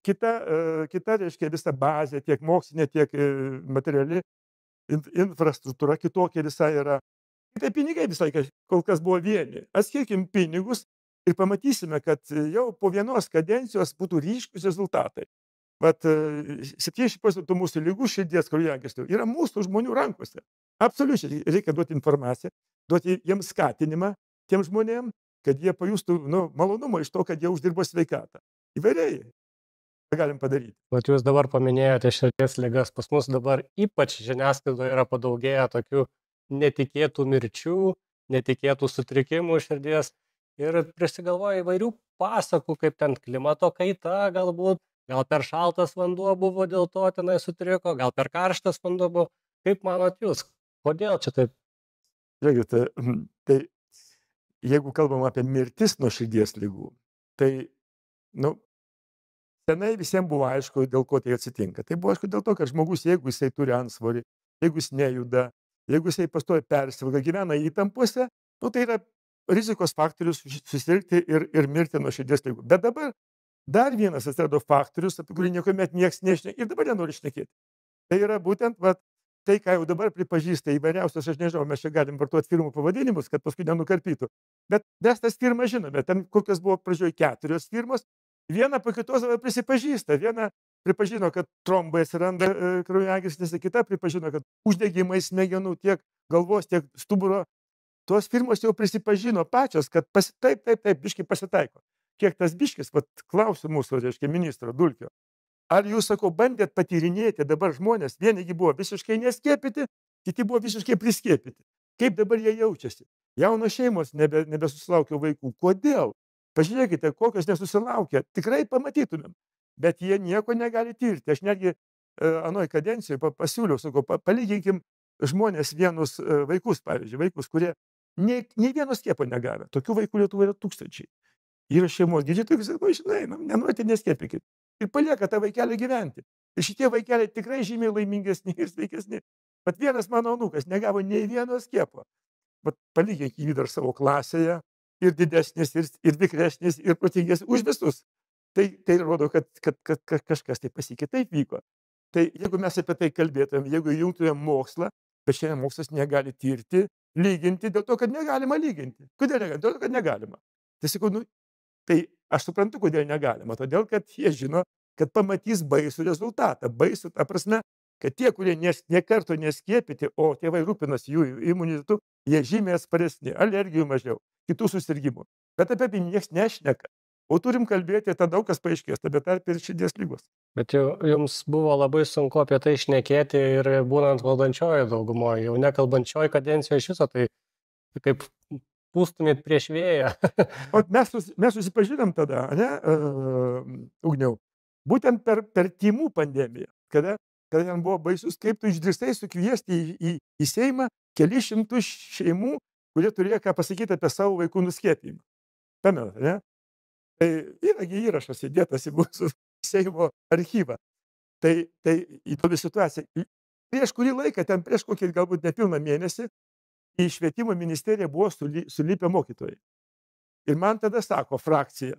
Kita reiškia visa bazė, tiek mokslinė, tiek materiali infrastruktūra kitokia visa yra. Tai pinigai visai kol kas buvo vieni. Atskirkim pinigus ir pamatysime, kad jau po vienos kadencijos būtų ryškus rezultatai. 70% mūsų ligų, širdies kraujagyslių yra mūsų žmonių rankose. Absoliučiai reikia duoti informaciją, duoti jiems skatinimą tiem žmonėm, kad jie pajustų malonumą iš to, kad jie uždirbo sveikatą. Įvairiai galim padaryti. Jūs dabar paminėjote širdies ligas. Pas mus dabar ypač žiniasklaidoje yra padaugėję tokių netikėtų mirčių, netikėtų sutrikimų širdies ir prisigalvoja įvairių pasakų, kaip ten klimato kaita galbūt, gal per šaltas vanduo buvo, dėl to tenai sutriko, gal per karštas vanduo buvo. Kaip manot jūs, kodėl čia taip? Žiūrėkite, tai jeigu kalbam apie mirtis nuo širdies ligų, tai, senai visiems buvo aišku, dėl ko tai atsitinka. Tai buvo aišku dėl to, kad žmogus, jeigu jisai turi antsvorį, jeigu jis nejuda, jeigu jisai pastoja persivalgo, gyvena įtampose, tai yra rizikos faktorius susirgti ir mirti nuo širdies ligų. Bet dabar dar vienas atsirado faktorius, apie kurį niekuomet niekas nešnekė ir dabar nenori šnekėti. Tai yra būtent tai, ką jau dabar pripažįsta įvairiausios, aš nežinau, mes čia galim vartuoti firmų pavadinimus, kad paskui nenukarpytų. Bet mes tas firmas žinome, ten kokios buvo pradžioje 4 firmos, viena po kitos prisipažįsta, viena pripažino, kad trombai atsiranda kraujagyslėse, kita pripažino, kad uždegimai smegenų tiek galvos, tiek stuburo. Tos firmos jau prisipažino pačios, kad taip, biški pasitaiko. Kiek tas biškis, klausiu mūsų, reiškia, ministro Dulkio. Ar jūs, sakau, bandėt patyrinėti dabar žmonės, vienigi buvo visiškai neskiepyti, kiti buvo visiškai priskiepyti. Kaip dabar jie jaučiasi? Jaunos šeimos nebesusilaukia vaikų. Kodėl? Pažiūrėkite, kokios nesusilaukia. Tikrai pamatytumėm. Bet jie nieko negali tirti. Aš netgi anoj kadencijoje pasiūliau, sakau, palyginkim žmonės vienus vaikus, pavyzdžiui, vaikus, kurie nei vieno skiepo negavę. Tokių vaikų Lietuvoje yra tūkstančiai. Yra šeimos gydytojai, sako, žinai, nenorite neskiepykit. Ir palieka tą vaikelį gyventi. Ir šitie vaikeliai tikrai žymiai laimingesni ir sveikesni. Bet vienas mano anūkas negavo nei vieno skiepo. Palygink jį dar savo klasėje, ir didesnis, ir vikresnis, ir protingesnis už visus. Tai rodo, kad kažkas tai pasikeitė, taip vyko. Tai jeigu mes apie tai kalbėtumėm, jeigu jungtumėm mokslą, bet šiandien mokslas negali tirti, lyginti, dėl to, kad negalima lyginti. Kodėl negalima? Dėl to, kad negalima. Tai sakau, tai aš suprantu, kodėl negalima. Todėl, kad jie žino, kad pamatys baisų rezultatą. Baisų, ta prasme, kad tie, kurie nekarto neskiepyti, o tėvai rūpinasi jų imunitetu, jie žymiai atsparesni, alergijų mažiau, kitų susirgymų. Bet apie tai niekas nešneka. O turim kalbėti, tada daug kas paaiškės, bet tarp ir širdies ligos. Bet jums buvo labai sunku apie tai šnekėti ir būnant valdančioje daugumoje, jau nekalbančioje kadencijoje iš viso, tai kaip pūstumėt prieš vėją. O mes susipažinom tada, ne, Ugniau, būtent per tymų pandemiją, kada ten buvo baisus, kaip tu išdrįstai sukviesti į Seimą kelius šimtus šeimų, kurie turėjo ką pasakyti apie savo vaikų nuskiepijimą. Pamenat, ne? Tai yragi įrašas įdėtas į mūsų Seimo archyvą. Tai įdomi situacija. Prieš kurį laiką, ten prieš kokį galbūt nepilną mėnesį, į švietimo ministeriją buvo sulipę mokytojai. Ir man tada sako frakcija.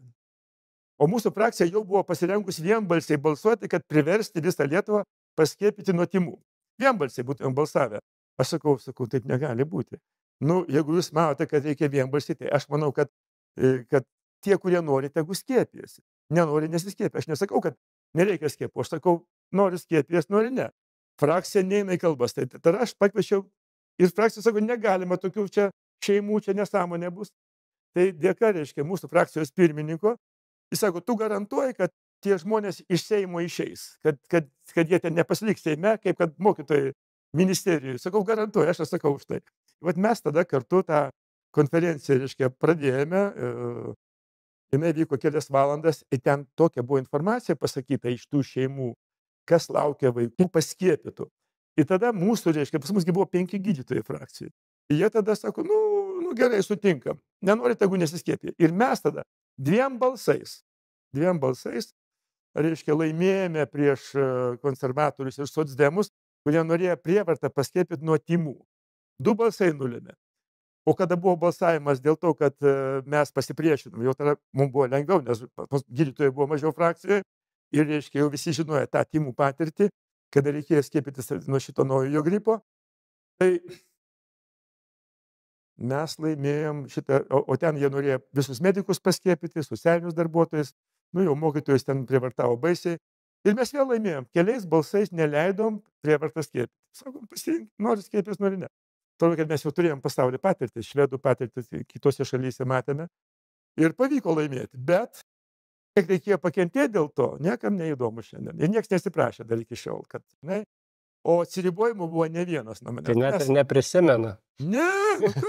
O mūsų frakcija jau buvo pasirengus vienbalsiai balsuoti, kad priversti visą Lietuvą paskiepyti nuo tymų. Vienbalsiai būtumėm balsavę. Aš sakau, taip negali būti. Jeigu jūs manote, kad reikia vienbalsiai, tai aš manau, kad tie, kurie nori, tegu skiepijasi. Nenori, nesiskiepia. Aš nesakau, kad nereikia skiepų. Aš sakau, nori skiepijas, nori ne. Frakcija neina į kalbas. Tai tada aš pakviečiau ir frakcija sako, negalima tokių čia šeimų, čia nesąmonė bus. Tai dėka, reiškia, mūsų frakcijos pirmininko, jis sako, tu garantuoji, kad tie žmonės iš Seimo išeis, kad jie ten nepasiliks Seime, kaip kad mokytojai ministerijoje. Sakau, garantuoju, aš sakau už tai. Vat mes tada kartu tą konferenciją, reiškia, pradėjome, jinai vyko kelias valandas ir ten tokia buvo informacija pasakyta iš tų šeimų, kas laukia vaikų paskiepytų. Ir tada mūsų, reiškia, pas musgi buvo 5 gydytojai frakcijai. Ir jie tada sako, nu gerai, sutinkam, nenorite, jeigu nesiskiepė. Ir mes tada dviem balsais, reiškia, laimėjome prieš konservatorius ir socdemus, kurie norėjo prievartą paskiepyti nuo tymų. 2 balsai nulėmė. O kada buvo balsavimas dėl to, kad mes pasipriešinom, jau tada mums buvo lengviau, nes gydytojai buvo mažiau frakcijoje ir, reiškia, jau visi žinojo tą tymų patirtį, kada reikėjo skiepytis nuo šito naujojo gripo. Tai mes laimėjom šitą, o ten jie norėjo visus medikus paskiepyti, socialinius darbuotojus, jau mokytojus ten prievartavo baisiai. Ir mes vėl laimėjom, keliais balsais neleidom prievartą skiepyti. Sakom, pasirink, nori skieptis, nori ne. Todėl, kad mes jau turėjom pasaulį patirtį, švedų patirtį, kitose šalyse matėme. Ir pavyko laimėti. Bet, kiek reikėjo pakentėti dėl to, niekam neįdomu šiandien. Ir niekas nesiprašė dar iki šiol, kad, ne. O atsiribojimų buvo ne vienas nuo manęs. Tai net ir neprisimena. Ne,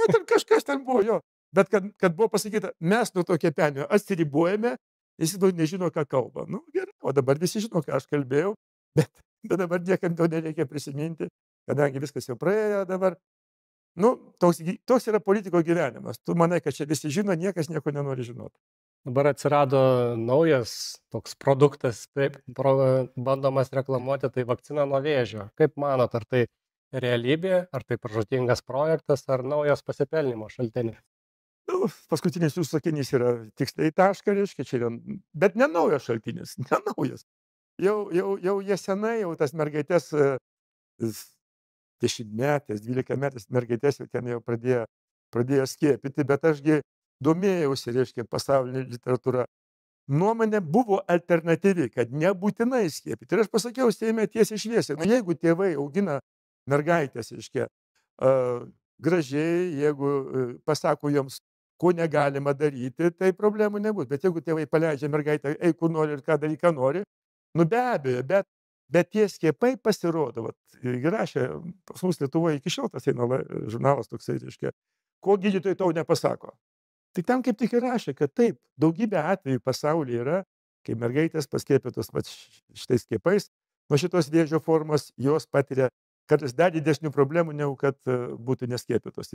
ten kažkas ten buvo, jo. Bet kad buvo pasakyta, mes nuo to kepenio atsiribojame, jis nežino, ką kalba. Nu, gerai, o dabar visi žino, ką aš kalbėjau, bet dabar niekam to nereikia prisiminti, kadangi viskas jau praėjo dabar. Nu, toks yra politiko gyvenimas. Tu manai, kad čia visi žino, niekas nieko nenori žinoti. Dabar atsirado naujas toks produktas, taip, bandomas reklamuoti, tai vakcina nuo vėžio. Kaip manot, ar tai realybė, ar tai pražūtingas projektas, ar naujas pasipelnimo šaltinis? Nu, paskutinis jūsų sakinys yra tiksliai taška, reiškia, čia yra, bet ne naujas šaltinis, ne naujas. Jau jie senai, jau tas mergaitės 10-metės, 12-metės mergaitės jau ten jau pradėjo skiepyti, bet ašgi domėjausi, reiškia, pasaulinė literatūra. Nuomonė buvo alternatyvi, kad nebūtinai skiepyti. Ir aš pasakiau Seime tiesiai šviesiai, jeigu tėvai augina mergaitės, reiškia, gražiai, jeigu pasako joms, ko negalima daryti, tai problemų nebus. Bet jeigu tėvai paleidžia mergaitę, ei, kur nori ir ką daryti, ką nori, nu be abejo, bet tie skiepai pasirodo, rašė, pas mus Lietuvoje iki šiol tas eina žurnalas toksai, reiškia, ko gydytojai tau nepasako. Tai ten kaip tik ir rašė, kad taip, daugybė atvejų pasaulyje yra, kai mergaitės paskiepytos šitais skiepais, nuo šitos vėžio formos jos patiria kartais dar didesnių problemų, negu kad būtų neskiepytos.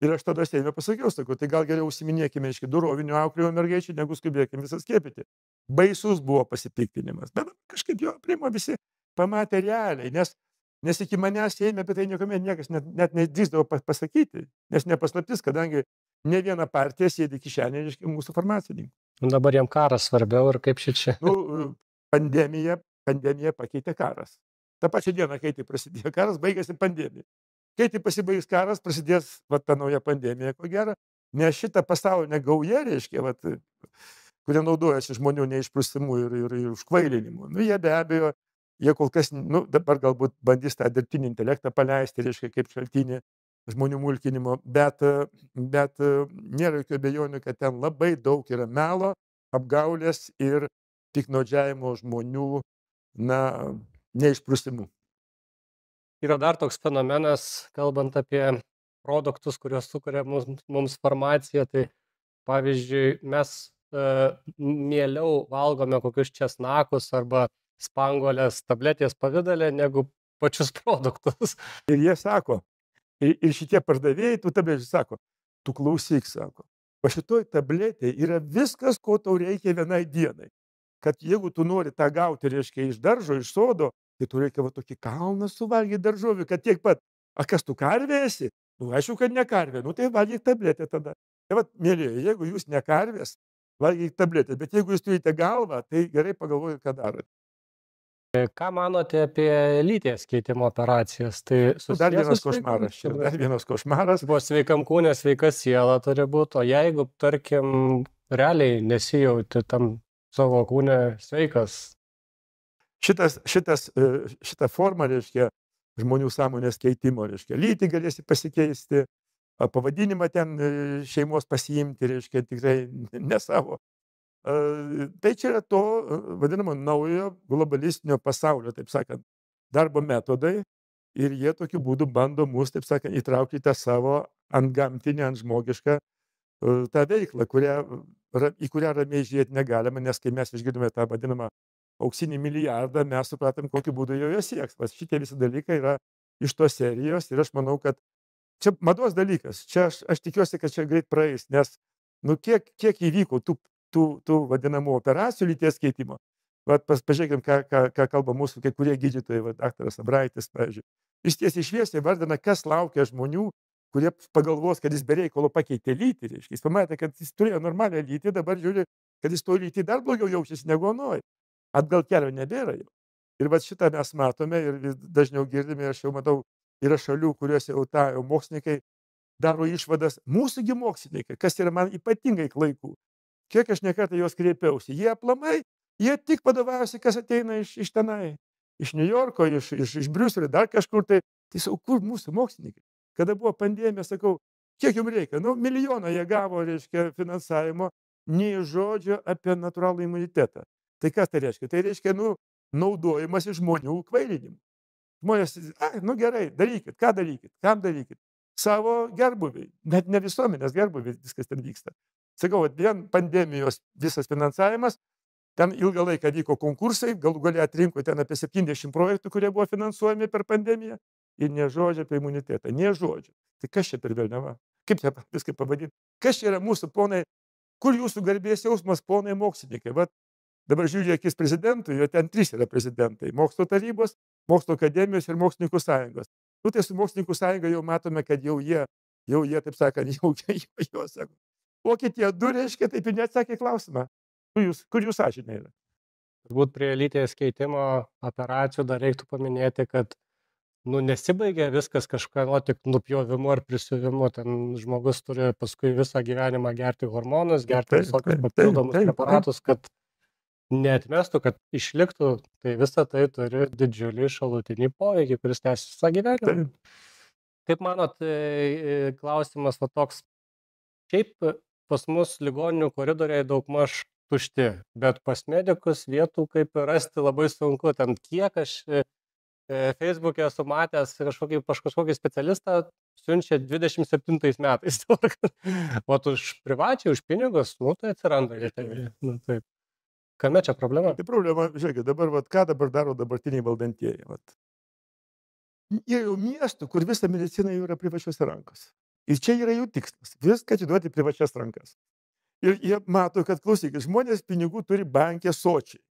Ir aš tada Seime pasakiau, sakau, tai gal geriau užsiminėkime iš dorovinio auklėjimo mergaičių, negu skubėkime visą skiepyti. Baisus buvo pasipiktinimas, bet kažkaip jo primo visi pamatė realiai, nes iki manęs Seime apie tai niekas net nedrįsdavo pasakyti, nes nepaslaptis, kadangi ne viena partija sėdi kišenėje, reiškia, mūsų farmacininkų. Dabar jam karas svarbiau ir kaip šičia? Nu, pandemija pakeitė karas. Ta pačia diena, kai tai prasidėjo karas, baigėsi pandemija. Kai tai pasibaigs karas, prasidės ta nauja pandemija, ko gero, nes šitą pasaulinę gaują, reiškia, kurie naudojasi žmonių neišprusimu ir užkvailinimu. Nu, jie be abejo, jie kol kas, dabar galbūt bandys tą dirbtinį intelektą paleisti, reiškia, kaip šaltinį žmonių mulkinimo, bet nėra jokių abejonių, kad ten labai daug yra melo, apgaulės ir piktnaudžiavimo žmonių, neišprusimu. Yra dar toks fenomenas, kalbant apie produktus, kuriuos sukuria mums farmacija, tai pavyzdžiui, mes mieliau valgome kokius česnakus arba spanguolės tabletės pavidalę negu pačius produktus. Ir jie sako, ir šitie pardavėjai tų tablečių sako, tu klausyk, sako, o šitoj tabletė yra viskas, ko tau reikia vienai dienai. Kad jeigu tu nori tą gauti, reiškia, iš daržo, iš sodo, tai tu reikia tokį kalną suvalgyti daržovių, kad tiek pat, kas tu karvė esi? Nu, aišku, kad ne karvė, tai valgyk tabletę tada. Tai mėlyje, jeigu jūs ne karvės, valgyk tabletę, bet jeigu jūs turite galvą, tai gerai pagalvojate, ką darote. Ką manote apie lyties keitimo operacijas? Tai dar vienas košmaras. Dar vienas košmaras. Buvo sveikam kūne, sveika siela turi būti, o jeigu, tarkim, realiai nesijauti tam savo kūne sveikas. Šitą formą, reiškia, žmonių sąmonės keitimo, reiškia, lytį galėsi pasikeisti, pavadinimą ten šeimos pasiimti, reiškia, tikrai ne savo. Tai čia yra to vadinamo naujo globalistinio pasaulio, taip sakant, darbo metodai ir jie tokiu būdu bando mus, taip sakant, įtraukti į tą savo antgamtinę, antžmogišką tą veiklą, į kurią ramiai žiūrėti negalima, nes kai mes išgirdome tą vadinamą auksinį milijardą, mes supratom, kokiu būdu jo sieks. Šitie visi dalykai yra iš tos serijos ir aš manau, kad čia mados dalykas. Čia aš tikiuosi, kad čia greit praeis, nes kiek įvyko tų vadinamų operacijų lyties keitimo. Pažiūrėkime, ką kalba mūsų kai kurie gydytojai, daktaras Abraitis, pavyzdžiui. Jis tiesiai šviesiai vardina, kas laukia žmonių, kurie pagalvos, kad jis be reikalo pakeitė lytį. Reiškia. Jis pamatė, kad jis turėjo normalią lytį, dabar žiūri, kad jis to lytį dar blogiau jaučiasi negu anoj. Atgal kelio nebėra jau. Ir šitą mes matome ir dažniau girdime, aš jau matau, yra šalių, kuriuose jau mokslininkai daro išvadas. Mūsųgi mokslininkai, kas yra man ypatingai klaikų, kiek aš nekartą juos kreipiausi, jie aplamai, jie tik vadovavosi, kas ateina iš tenai, iš New Yorko, iš Briuselio, dar kažkur tai. Tai sakau, kur mūsų mokslininkai? Kada buvo pandemija, sakau, kiek jums reikia? Milijoną jie gavo, reiškia, finansavimo, nei žodžio apie natūralų imunitetą. Tai kas tai reiškia? Tai reiškia, naudojimas žmonių kvailinimu. Žmonės, gerai, darykit, ką darykit, kam darykit? Savo gerbuviai, net ne visuomenės gerbuviai, viskas ten vyksta. Sakau, vien pandemijos visas finansavimas, ten ilgą laiką vyko konkursai, galų gale atrinko ten apie 70 projektų, kurie buvo finansuojami per pandemiją. Ir nė žodžio apie imunitetą, nė žodžio. Tai kas čia per velniava? Kaip čia viską pavadinti? Kas čia yra mūsų ponai, kur jūsų garbės jausmas, ponai mokslininkai? Dabar žiūrėjau akis prezidentui, jo ten 3 yra prezidentai. Mokslo tarybos, mokslo akademijos ir mokslininkų sąjungos. Tai su mokslininkų sąjunga jau matome, kad jau jie, taip sakant, jau sako. O kitie 2, reiškia, taip ir neatsakė klausimą. Kur jūs sąžinė yra? Turbūt prie lyties keitimo operacijų dar reiktų paminėti, kad nesibaigia viskas kažką tik nupjovimu ar prisiuvimu. Ten žmogus turi paskui visą gyvenimą gerti hormonus, gerti visokius papildomus preparatus, kad neatmestų, kad išliktų. Tai visą tai turi didžiulį šalutinį poveikį, kuris tęsis visą gyvenimą. Kaip manot, klausimas toks, šiaip pas mus ligoninių koridoriai daugmaž tušti, bet pas medikus vietų kaip rasti labai sunku. Ten kiek aš Facebook'e esu matęs kažkokį specialistą siunčia 27 metais. O už privačiai, už pinigus, tai atsiranda. Taip. Kame čia problema? Tai problema, žiūrėkit, ką dabar daro dabartiniai valdantieji. Jie jau miestų, kur visa medicina jau yra privačiose rankose. Ir čia yra jų tikslas. Viską atiduoti privačias rankas. Ir jie mato, kad, klausykit, žmonės pinigų turi bankė sočiai.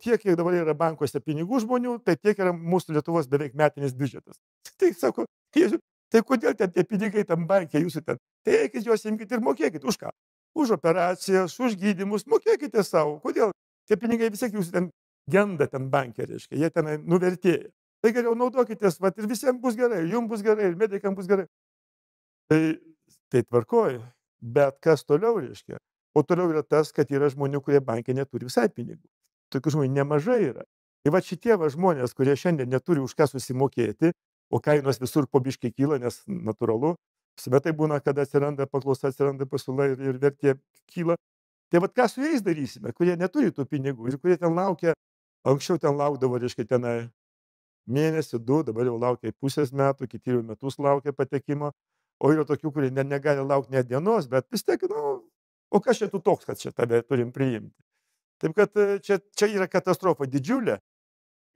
Tiek, kiek dabar yra bankuose pinigų žmonių, tai tiek yra mūsų Lietuvos beveik metinis biudžetas. Tai sako, tai kodėl ten tie pinigai tam bankė jūsų ten? Tai eikit juos imkit ir mokėkit. Už ką? Už operacijas, už gydymus, mokėkite savo. Kodėl? Tie pinigai vis tiek jūsų ten genda ten bankė, reiškia, jie ten nuvertėja. Tai geriau naudokitės, ir visiems bus gerai, jums bus gerai, ir medikams bus gerai. Tai tvarkoja, bet kas toliau reiškia? O toliau yra tas, kad yra žmonių, kurie bankė neturi visai pinigų. Tokių žmonių nemažai yra. Ir šitie žmonės, kurie šiandien neturi už ką susimokėti, o kainos visur po biškį kyla, nes natūralu, visuomet tai būna, kada atsiranda paklausa, atsiranda pasiūla ir vertė kyla. Tai ką su jais darysime, kurie neturi tų pinigų ir kurie ten laukia, anksčiau ten laukdavo, reiškia, tenai mėnesį, 2, dabar jau laukia pusės metų, kiti jau metus laukia patekimo, o yra tokių, kurie negali laukti net dienos, bet vis tiek, o kas čia tu toks, kad čia tave turim priimti. Taip kad čia yra katastrofa didžiulė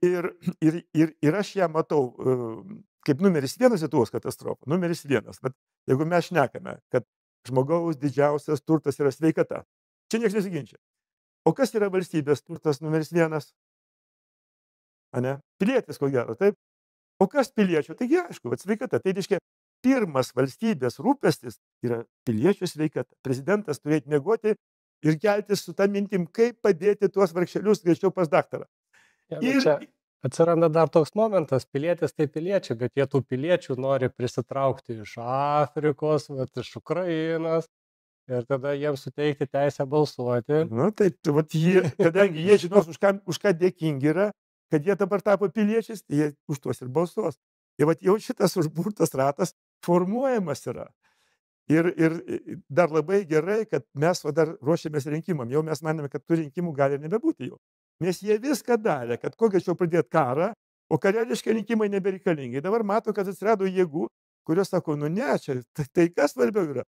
ir aš ją matau kaip numeris 1 Lietuvos katastrofa, numeris 1. Bet jeigu mes šnekame, kad žmogaus didžiausias turtas yra sveikata, čia niekas nesiginčia. O kas yra valstybės turtas numeris 1? Pilietis, ko gero, taip? O kas piliečio? Taigi aišku, sveikata. Tai reiškia, pirmas valstybės rūpestis yra piliečių sveikata. Prezidentas turėtų miegoti ir keltis su tą mintim, kaip padėti tuos vargšelius greičiau pas daktarą. Čia atsiranda dar toks momentas, pilietis tai piliečiai, bet jie tų piliečių nori prisitraukti iš Afrikos, iš Ukrainos ir tada jiems suteikti teisę balsuoti. Taip, kadangi jie žinos, už ką dėkingi yra, kad jie dabar tapo piliečiais, jie už tuos ir balsuos. Ir jau šitas užburtas ratas formuojamas yra. Ir dar labai gerai, kad mes dar ruošiamės rinkimam. Jau mes manėme, kad tų rinkimų gali nebebūti jau. Nes jie viską darė, kad kuo greičiau pradėti karą, o kareliškai rinkimai nebereikalingi. Dabar mato, kad atsirado jėgų, kurios sako, nu ne, čia taika svarbiau yra.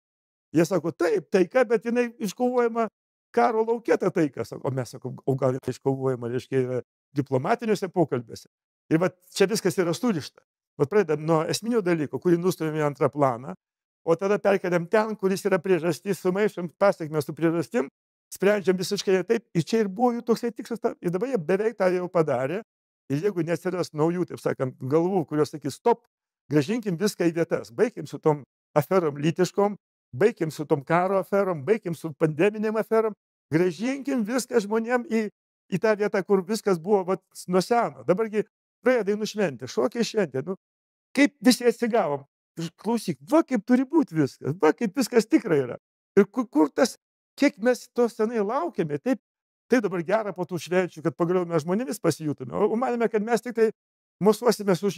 Jie sako, taip, taika, bet jinai iškovojama karo lauke ta taika. O mes sakom, o gal iškovojama, reiškia, yra diplomatiniuose pokalbėse. Ir va, čia viskas yra surišta. Vat pradedam nuo esminio dalyko, kurį nustumėm į antrą planą, o tada perkeliam ten, kuris yra priežastis, sumaišom pasiekmes su priežastim, sprendžiam visiškai taip. Ir čia ir buvo jų toksai tikslas. Ir dabar jie beveik tą jau padarė. Ir jeigu neatsiras naujų, taip sakant, galvų, kurios sakys, stop, grąžinkim viską į vietas, baigim su tom aferom lytiškom, baigim su tom karo aferom, baigim su pandeminiam aferom, grąžinkim viską žmonėm į tą vietą, kur viskas buvo vat, nuo seno. Dabargi praėjo dainų šventė, šokiai šventė. Nu, kaip visi atsigavom. Klausyk, va kaip turi būti viskas, va kaip viskas tikrai yra. Ir kur tas, kiek mes to senai laukėme, taip dabar gera po tų švenčių, kad pagaliau mes žmonėmis pasijutume. O manėme, kad mes tik tai mosuosime su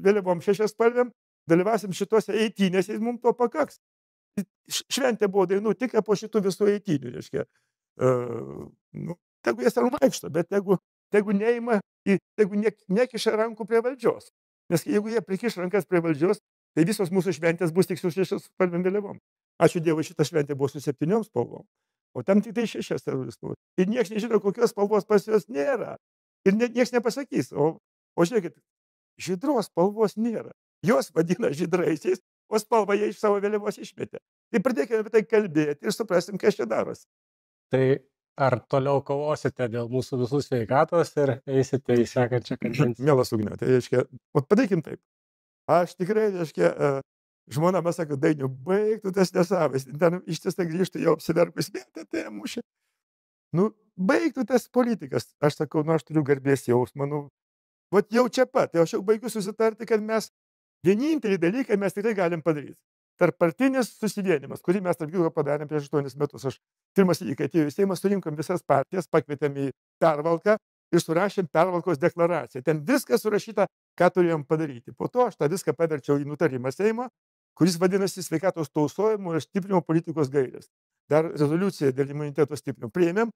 vėliavom šešiaspalvėm, dalyvasim šitose eitynėse ir mums to pakaks. Šventė buvo dainų tik po šitų visų eitynių, reiškia. Tegu jas ar vaikšto, bet tegu neima, tegu nekiša rankų prie valdžios. Nes jeigu jie prikiš rankas prie valdžios, tai visos mūsų šventės bus tik su šešiaspalvėm vėliavom. Ačiū Dievui, šita šventė buvo su 7 spalvom, o tam tik tai 6 spalvos. Ir nieks nežino, kokios spalvos pas juos nėra. Ir nieks nepasakys. O žiūrėkit, žydros spalvos nėra. Jos vadina žydraisiais, o spalvą jie iš savo vėliavos išmetė. Tai pradėkime apie tai kalbėti ir suprasim, kas čia darosi. Tai ar toliau kovosite dėl mūsų visų sveikatos ir eisite į sekančią kadenciją? Mielas Ugne, tai reiškia, padarykim taip. Aš tikrai, reiškia, žmona man sako, Dainiau, baigtų tas nesavas. Ten ištista grįžtų jau apsiverkus, bet tai mušė. Nu, baigtų tas politikas. Aš sakau, nu, aš turiu garbės jausmą. Nu, vat jau čia pat, jau aš jau baigiu susitarti, kad mes vienintelį dalyką mes tikrai galim padaryti. Tarppartinis susivienimas, kurį mes tarp kitko padarėm prieš 8 metus. Aš pirmas įvykai atėjau į Seimą, surinkom visas partijas, pakvietėm į pervalką ir surašėm pervalkos deklaraciją. Ten viskas surašyta, ką turėjom padaryti. Po to aš tą viską paverčiau į nutarimą Seimo, kuris vadinasi sveikatos tausojimo ir stiprinimo politikos gairės. Dar rezoliuciją dėl imuniteto stiprinimo priėmėm.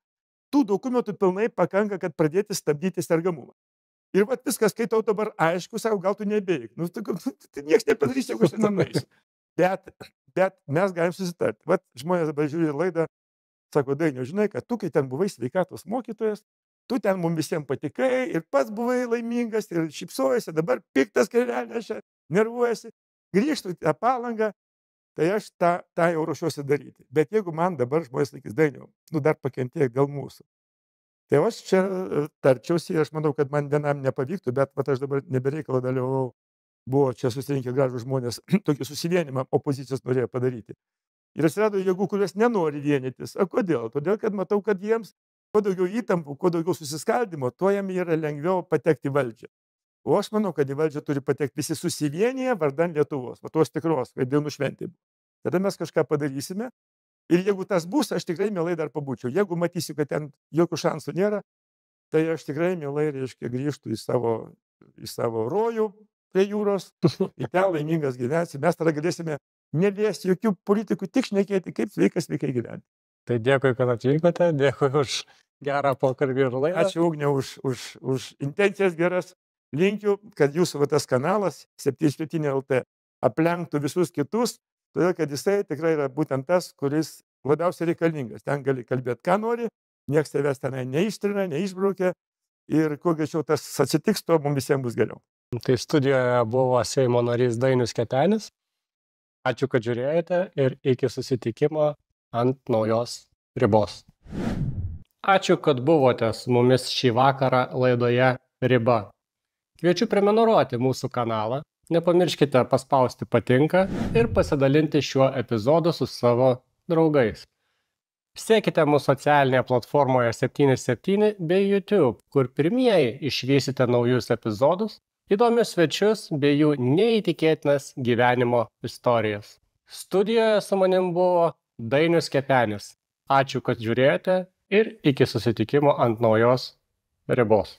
Tų dokumentų pilnai pakanka, kad pradėti stabdyti sergamumą. Ir vat viskas, kai tau dabar aišku, sako, gal tu nebeik. Nu, tai nieks nepadarys, jeigu aš nenais. Bet mes galim susitarti. Vat žmonės dabar žiūri laidą, sako, Dainiau, žinai, kad tu, kai ten buvai sveikatos mokytojas, tu ten mums visiems patikai ir pats buvai laimingas ir šypsojasi, dabar piktas kairelės, nervuojasi, grįžtų į tą Palangą, tai aš tą jau ruošiuosi daryti. Bet jeigu man dabar žmonės sakys, Dainiau, nu dar pakentėk dėl mūsų. Tai aš čia tarčiausi ir aš manau, kad man vienam nepavyktų, bet aš dabar nebereikalo dalyvau, buvo čia susirinkę gražų žmonės, tokį susivienimą opozicijos norėjo padaryti. Ir atsirado jėgų, kurios nenori vienytis. O kodėl? Todėl, kad matau, kad jiems kuo daugiau įtampų, kuo daugiau susiskaldimo, tuo jam yra lengviau patekti valdžią. O aš manau, kad į valdžią turi patekti visi susivienyje vardan Lietuvos, va tos tikros, kaip dainų šventė. Tada mes kažką padarysime. Ir jeigu tas bus, aš tikrai mielai dar pabūčiau. Jeigu matysiu, kad ten jokių šansų nėra, tai aš tikrai mielai, reiškia, grįžtų į savo rojų prie jūros, į ten laimingas gyvensi. Mes tada galėsime neliesti jokių politikų, tik šnekėti, kaip sveikai gyventi. Tai dėkui, kad atvykote, dėkui už gerą pokalbį ir laidą. Ačiū Ugne už intencijas geras. Linkiu, kad jūsų tas kanalas 7 LT aplenktų visus kitus, todėl kad jisai tikrai yra būtent tas, kuris labiausiai reikalingas. Ten gali kalbėti, ką nori, nieks tavęs tenai neištrina, neišbraukia ir kuo greičiau tas atsitiks, to mums visiems bus geriau. Tai studijoje buvo Seimo narys Dainius Kepenis. Ačiū, kad žiūrėjote ir iki susitikimo ant naujos ribos. Ačiū, kad buvote su mumis šį vakarą laidoje Riba. Kviečiu prenumeruoti mūsų kanalą, nepamirškite paspausti patinka ir pasidalinti šiuo epizodu su savo draugais. Sekite mūsų socialinėje platformoje 77 bei YouTube, kur pirmieji išvysite naujus epizodus, įdomius svečius bei jų neįtikėtinas gyvenimo istorijas. Studijoje su manim buvo Dainius Kepenis. Ačiū, kad žiūrėjote ir iki susitikimo ant naujos ribos.